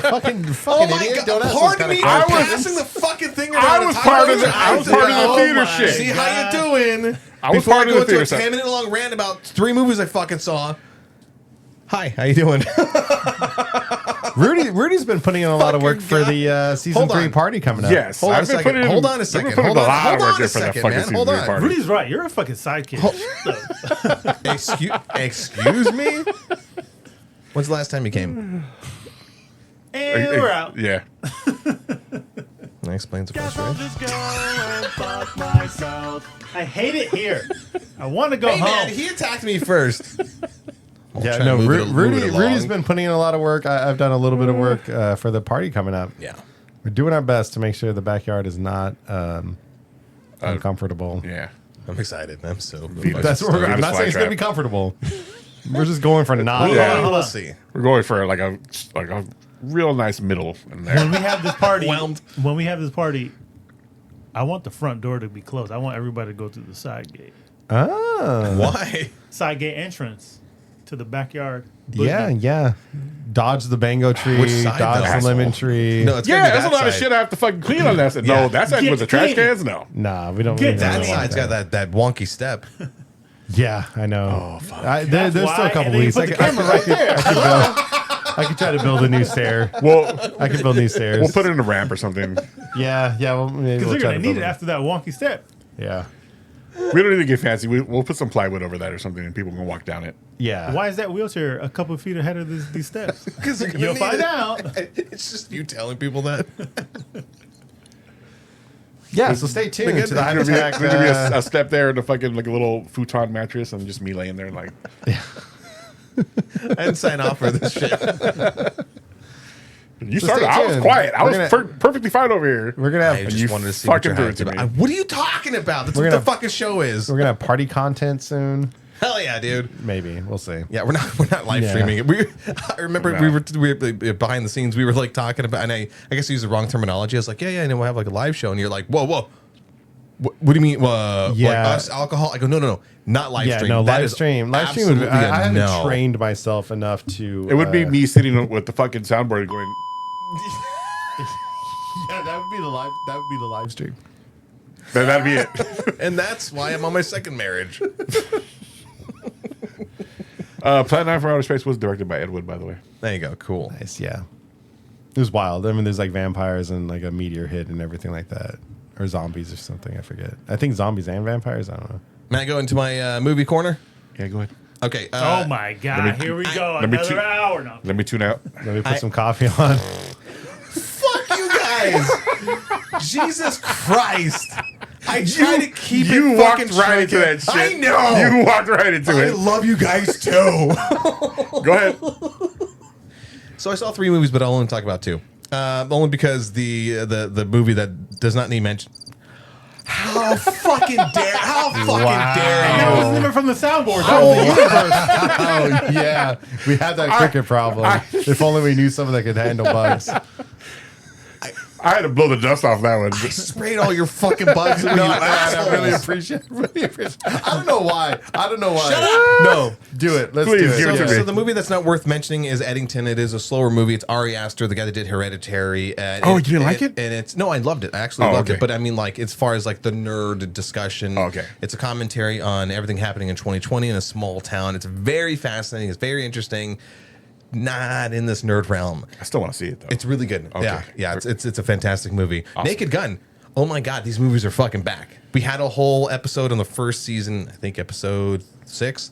fucking Oh my idiot. god! Don't ask Pardon those me. kind of I was questions. passing the fucking thing I around. was part of the theater my shit. See how you doing? I was Before part I of go the into a theater 10-minute long rant about 3 movies I fucking saw. Hi, how you doing? Rudy's been putting in a lot of work for the season Hold 3 on. party coming up. Yes, Hold on a I've been second. putting in- Hold on a I've been second. putting Hold a on. lot of Hold work on in a for the second, fucking man. season Hold 3 on. party. Rudy's right. You're a fucking sidekick. Excuse me? When's the last time you came? And we're out. Yeah. That explains the frustration. I hate it here. I want to go Hey, home. man, he attacked me first. Yeah, trying no, to move it Rudy's along. been putting in a lot of work. I've done a little bit of work for the party coming up. Yeah. We're doing our best to make sure the backyard is not uncomfortable. Yeah. I'm excited. I'm so That's what I'm not saying it's going to be comfortable. We're just going for not. Yeah. We'll see. We're going for like a real nice middle in there. When we have this party, Whelmed. I want the front door to be closed. I want everybody to go through the side gate. Oh. Why? Side gate entrance to the backyard. Yeah. Dodge the mango tree. Which side, Dodge though? the lemon tree. No, it's gonna Yeah, be there's a that lot of side. shit I have to fucking clean on that. Yeah. No, that side Get with the trash clean. cans? No. Nah, we don't. Get we don't That That want side's got that wonky step. Yeah, I know. Oh, fuck. There's still why, a couple and then you weeks. put the camera right there. I could try to build a new stair. Well, I could build new stairs. we'll put it in a ramp or something. Yeah. Well, maybe Because we'll they're try going to to need build it after that wonky step. Yeah. We don't need to get fancy. We'll put some plywood over that or something, and people can walk down it. Yeah. Why is that wheelchair a couple feet ahead of these steps? Because You'll find out. It's just you telling people that. Yeah. So stay tuned to the There's gonna Issac. be a step there and a fucking like a little futon mattress, and just me laying there like. I didn't sign off for this shit. You So started. stay I was tuned. quiet. I We're was gonna- perfectly fine over here. We're gonna I have just you wanted to see what fucking your threw it hands to me. about. What are you talking about? That's We're what gonna- the fucking show is. we're gonna have party content soon. Hell yeah, dude. Maybe we'll see. Yeah, we're not live Yeah. streaming it. I remember No. we were behind the scenes. We were like talking about, and I guess I used the wrong terminology. I was like, yeah, and then we'll have like a live show, and you're like, whoa. What do you mean? Like Yeah. us, alcohol? I go, no, not live Yeah, stream. no, That live is stream. Live stream. absolutely I a haven't no. trained myself enough to. It would be me sitting with the fucking soundboard going. Yeah, that would be the live. That would be the live stream. Then that'd be it. And that's why I'm on my second marriage. Plan 9 for Outer Space was directed by Ed Wood, by the way. There you go. Cool. Nice, yeah. It was wild. I mean, there's like vampires and like a meteor hit and everything like that. Or zombies or something. I forget. I think zombies and vampires. I don't know. May I go into my movie corner? Yeah, go ahead. Okay. Oh my God! Here we go. Another hour now. Let me tune out. Let me put some coffee on. Fuck you guys! Jesus Christ! I try to keep You it walked fucking right straight. into that shit. I know. You walked right into I it. love you guys too. Go ahead. So I saw 3 movies, but I'll only talk about 2. Only because the movie that does not need mention. How fucking dare! How fucking dare That you! was never from the soundboard. That was the universe. Oh, yeah. We had that cricket problem. If only we knew someone that could handle bugs. I had to blow the dust off that one. I sprayed all your fucking bugs with you assholes. I really appreciate it. I don't know why. Shut up! No, do it. Let's Please, do it. give it to me. So the movie that's not worth mentioning is Eddington. It is a slower movie. It's Ari Aster, the guy that did Hereditary. Oh, you didn't like it? And it's no, I loved it. I actually loved okay. it. But I mean, like, as far as like the nerd discussion, Okay. it's a commentary on everything happening in 2020 in a small town. It's very fascinating. It's very interesting. Not in this nerd realm. I still want to see it, though. It's really good. Okay. Yeah. It's a fantastic movie. Awesome. Naked Gun. Oh my God, these movies are fucking back. We had a whole episode on the first season, I think episode 6,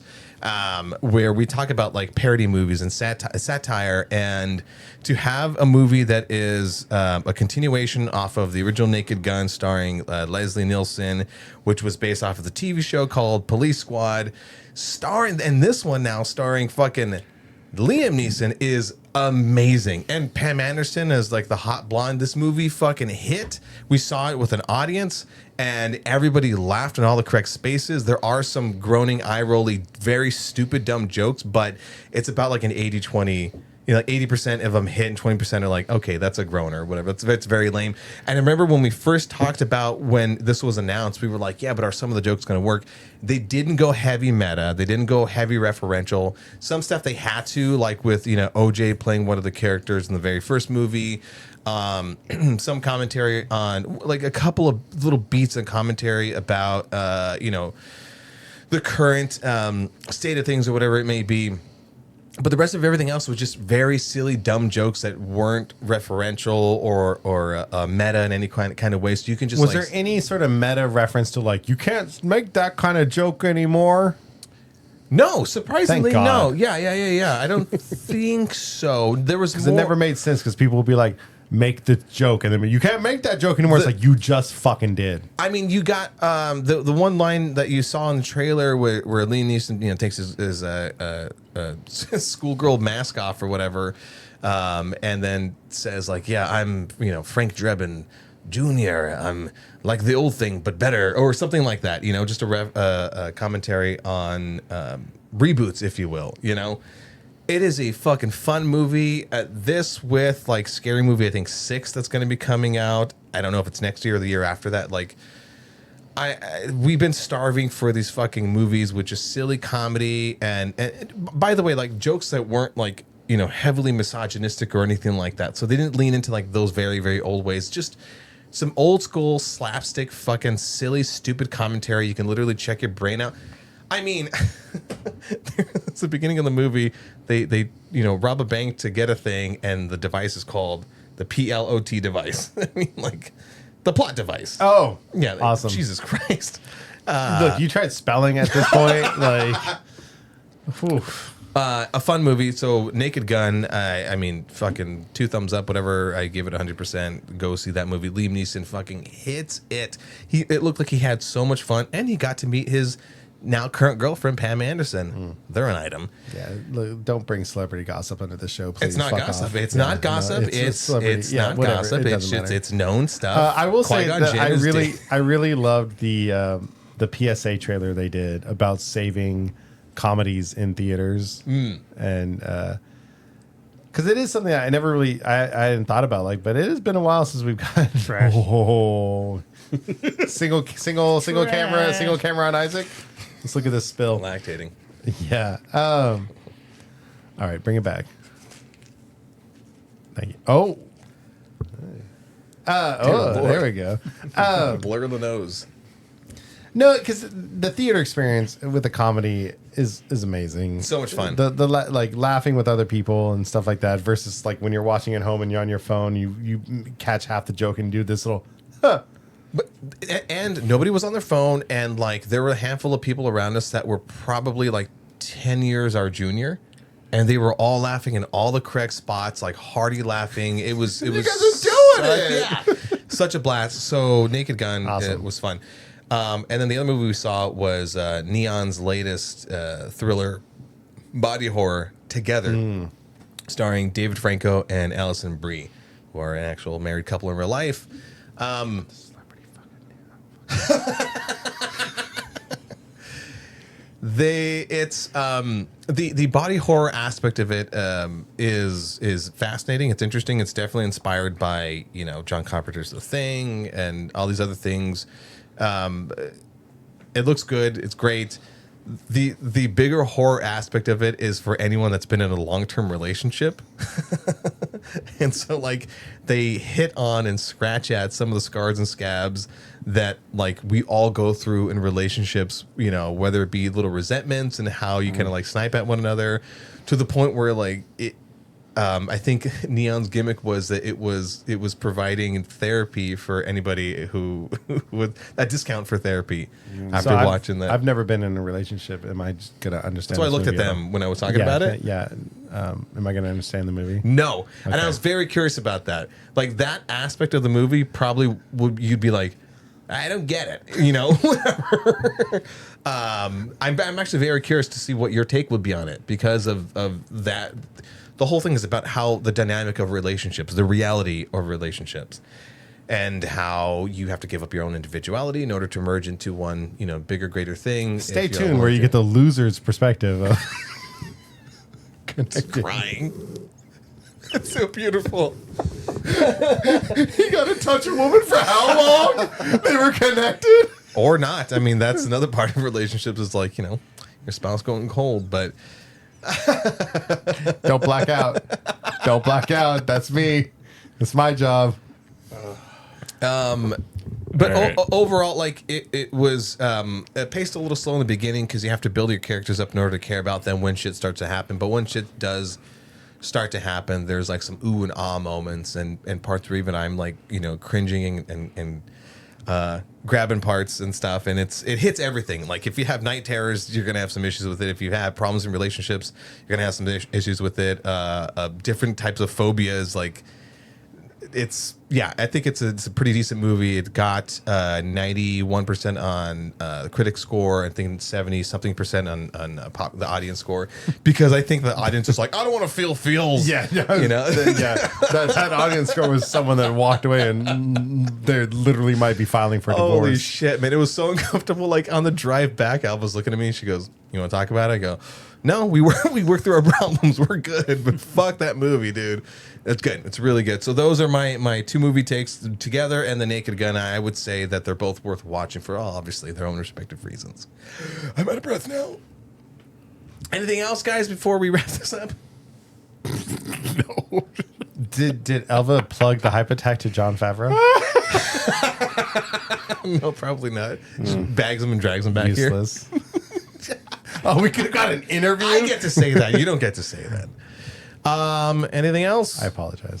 where we talk about like parody movies and satire, and to have a movie that is a continuation off of the original Naked Gun starring Leslie Nielsen, which was based off of the TV show called Police Squad, and this one now starring fucking Liam Neeson is amazing. And Pam Anderson as like the hot blonde. This movie fucking hit. We saw it with an audience and everybody laughed in all the correct spaces. There are some groaning, eye-rolly, very stupid, dumb jokes, but it's about like an 80-20. You know, like 80% of them hit and 20% are like, okay, that's a groaner or whatever. It's very lame. And I remember when we first talked about when this was announced, we were like, yeah, but are some of the jokes going to work? They didn't go heavy meta. They didn't go heavy referential. Some stuff they had to, like with, you know, OJ playing one of the characters in the very first movie. Some commentary on, like a couple of little beats and commentary about, you know, the current state of things or whatever it may be. But the rest of everything else was just very silly, dumb jokes that weren't referential or meta in any kind of way. So you can just Was there any sort of meta reference to like, you can't make that kind of joke anymore? No, surprisingly, Thank no. God. Yeah. I don't think so. There was Because it never made sense because people would be like, make the joke. And then you can't make that joke anymore. It's like, you just fucking did. I mean, you got the one line that you saw in the trailer where Liam Neeson, you know, takes his schoolgirl mask off or whatever, and then says like, "Yeah, I'm, you know, Frank Drebin Jr. I'm like the old thing but better," or something like that. You know, just a commentary on reboots, if you will. You know. It is a fucking fun movie. This with like Scary Movie, I think 6 that's going to be coming out. I don't know if it's next year or the year after that. Like, we've been starving for these fucking movies with just silly comedy and by the way, like jokes that weren't like, you know, heavily misogynistic or anything like that. So they didn't lean into like those very, very old ways. Just some old school slapstick, fucking silly, stupid commentary. You can literally check your brain out. I mean, it's the beginning of the movie. They you know, rob a bank to get a thing, and the device is called the PLOT device. I mean, like the plot device. Oh, yeah, awesome. Jesus Christ. Look, you tried spelling at this point. Like, whew. A fun movie. So Naked Gun, I mean, fucking 2 thumbs up, whatever. I give it 100%. Go see that movie. Liam Neeson fucking hits it. It looked like he had so much fun, and he got to meet his now current girlfriend, Pam Anderson. They're an item. Yeah, look, don't bring celebrity gossip into the show, please. It's not Fuck gossip. off. It's Yeah, not gossip. no, It's not whatever. gossip. It doesn't matter. It's known stuff. I will say Qui-Gon that Jinn I really loved the PSA trailer they did about saving comedies in theaters, and because it is something I never really I hadn't thought about, like, but it has been a while since we've got Trash. single camera on Isaac. Let's look at this spill. lactating. Yeah. All right, bring it back. Thank you. Oh. boy. There we go. Blur the nose. No, because the theater experience with the comedy is amazing. So much fun. The like laughing with other people and stuff like that versus like when you're watching at home and you're on your phone, you catch half the joke and do this little. Huh. But and nobody was on their phone, and like there were a handful of people around us that were probably like 10 years our junior, and they were all laughing in all the correct spots, like hearty laughing. It was You guys are doing it. Yeah, such a blast. So Naked Gun Awesome. was fun. And then the other movie we saw was Neon's latest thriller body horror, Together, starring David Franco and Alison Brie, who are an actual married couple in real life. The body horror aspect of it is fascinating. It's interesting. It's definitely inspired by John Carpenter's The Thing and all these other things. It looks good. It's great. The bigger horror aspect of it is for anyone that's been in a long-term relationship. And so like they hit on and scratch at some of the scars and scabs that like we all go through in relationships, whether it be little resentments and how you kind of like snipe at one another, to the point where like it I think Neon's gimmick was that it was providing therapy for anybody who would a discount for therapy after watching that. I've never been in a relationship. Am I just gonna understand? So I this looked at movie them when I was talking about it. Yeah. Am I gonna understand the movie? No, and Okay. I was very curious about that. Like that aspect of the movie, probably you'd be like, I don't get it, whatever. I'm actually very curious to see what your take would be on it because of that. The whole thing is about how the dynamic of relationships, the reality of relationships, and how you have to give up your own individuality in order to merge into one, bigger, greater thing. Stay tuned where you get the loser's perspective of crying. It's so beautiful. You gotta touch a woman for how long? They were connected? Or not. I mean, that's another part of relationships is like, your spouse going cold, but Don't black out. Don't black out. That's me. It's my job. But Right. Overall, like it was it paced a little slow in the beginning because you have to build your characters up in order to care about them when shit starts to happen. But when shit does start to happen, there's like some ooh and ah moments, and parts where even I'm like cringing and grabbing parts and stuff, and it hits everything. Like if you have night terrors, you're gonna have some issues with it. If you have problems in relationships, you're gonna have some issues with it. Different types of phobias, like. I think it's a pretty decent movie. It got 91% on the critic score. I think 70-something% on the audience score, because I think the audience is like, I don't want to feel feels. Yeah. That audience score was someone that walked away and they literally might be filing for divorce. Holy shit, man. It was so uncomfortable. Like on the drive back, Alva's looking at me and she goes, you want to talk about it? I go, no, we work through our problems. We're good, but fuck that movie, dude. It's good. It's really good. So those are my two movie takes, Together and The Naked Gun. I would say that they're both worth watching for obviously their own respective reasons. I'm out of breath now. Anything else, guys, before we wrap this up? No. Did Elva plug the hype attack to Jon Favreau? No, probably not. She bags him and drags him back Useless. Oh, we could have got an interview. here. I get to say that. You don't get to say that. Anything else? I apologize.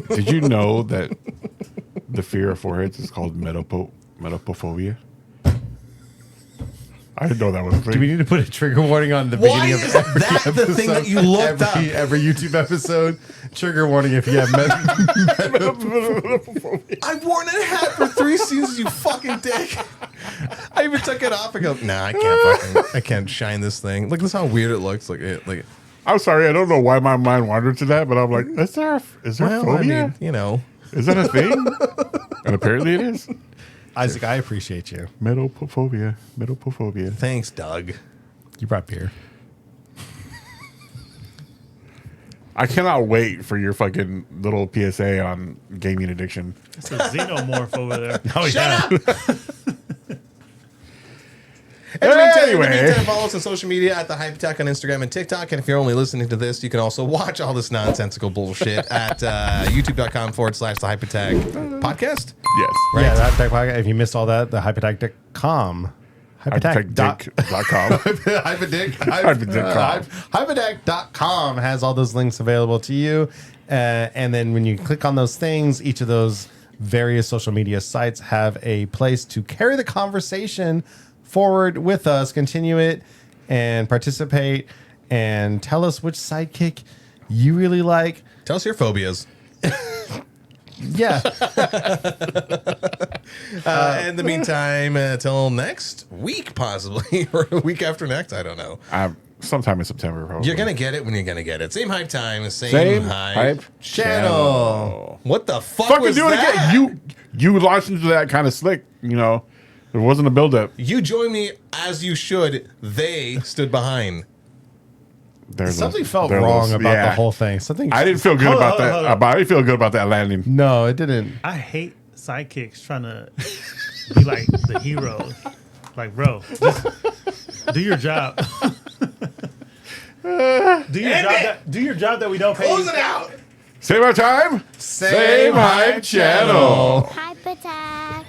Did you know that the fear of foreheads is called metopophobia? I didn't know that was a thing. Do we need to put a trigger warning on the Why beginning of is every that the thing episode? that you looked up? Every YouTube episode, trigger warning if you have I've worn a hat for 3 seasons, you fucking dick. I even took it off and go, nah, I can't shine this thing. Look, this is how weird it looks. Like I'm sorry, I don't know why my mind wandered to that, but I'm like, is there well, phobia? I mean, Is that a thing? And apparently it is. Isaac, I appreciate you. Metopophobia. thanks, Doug. You brought beer. I cannot wait for your fucking little PSA on gaming addiction. It's a xenomorph over there. Oh, Shut up! In the Anyway. meantime, follow us on social media at the Hype Attack on Instagram and TikTok. And if you're only listening to this, you can also watch all this nonsensical bullshit at youtube.com/the Hype Attack podcast. Yes. Right. Yeah, that tech podcast. If you missed all that, the hyperattack.com. Hypertech.com. Hyperdeck.com has all those links available to you. And then when you click on those things, each of those various social media sites have a place to carry the conversation forward with us, continue it, and participate, and tell us which sidekick you really like. Tell us your phobias. Yeah. In the meantime, till next week, possibly, or a week after next, I don't know. Sometime in September, probably. You're going to get it when you're going to get it. Same hype time, same hype channel. What the fuck Fucking was do it that? again. You launched into that kind of slick, you know. There wasn't a buildup. You joined me as you should. They stood behind. Something felt wrong about the whole thing. Something I didn't feel good about that. I didn't feel good about that landing. No, it didn't. I hate sidekicks trying to be like the hero. Like, bro, just do your job. Do your job that we don't pay. Close it out. Same our time. Same hype channel. Hype attack.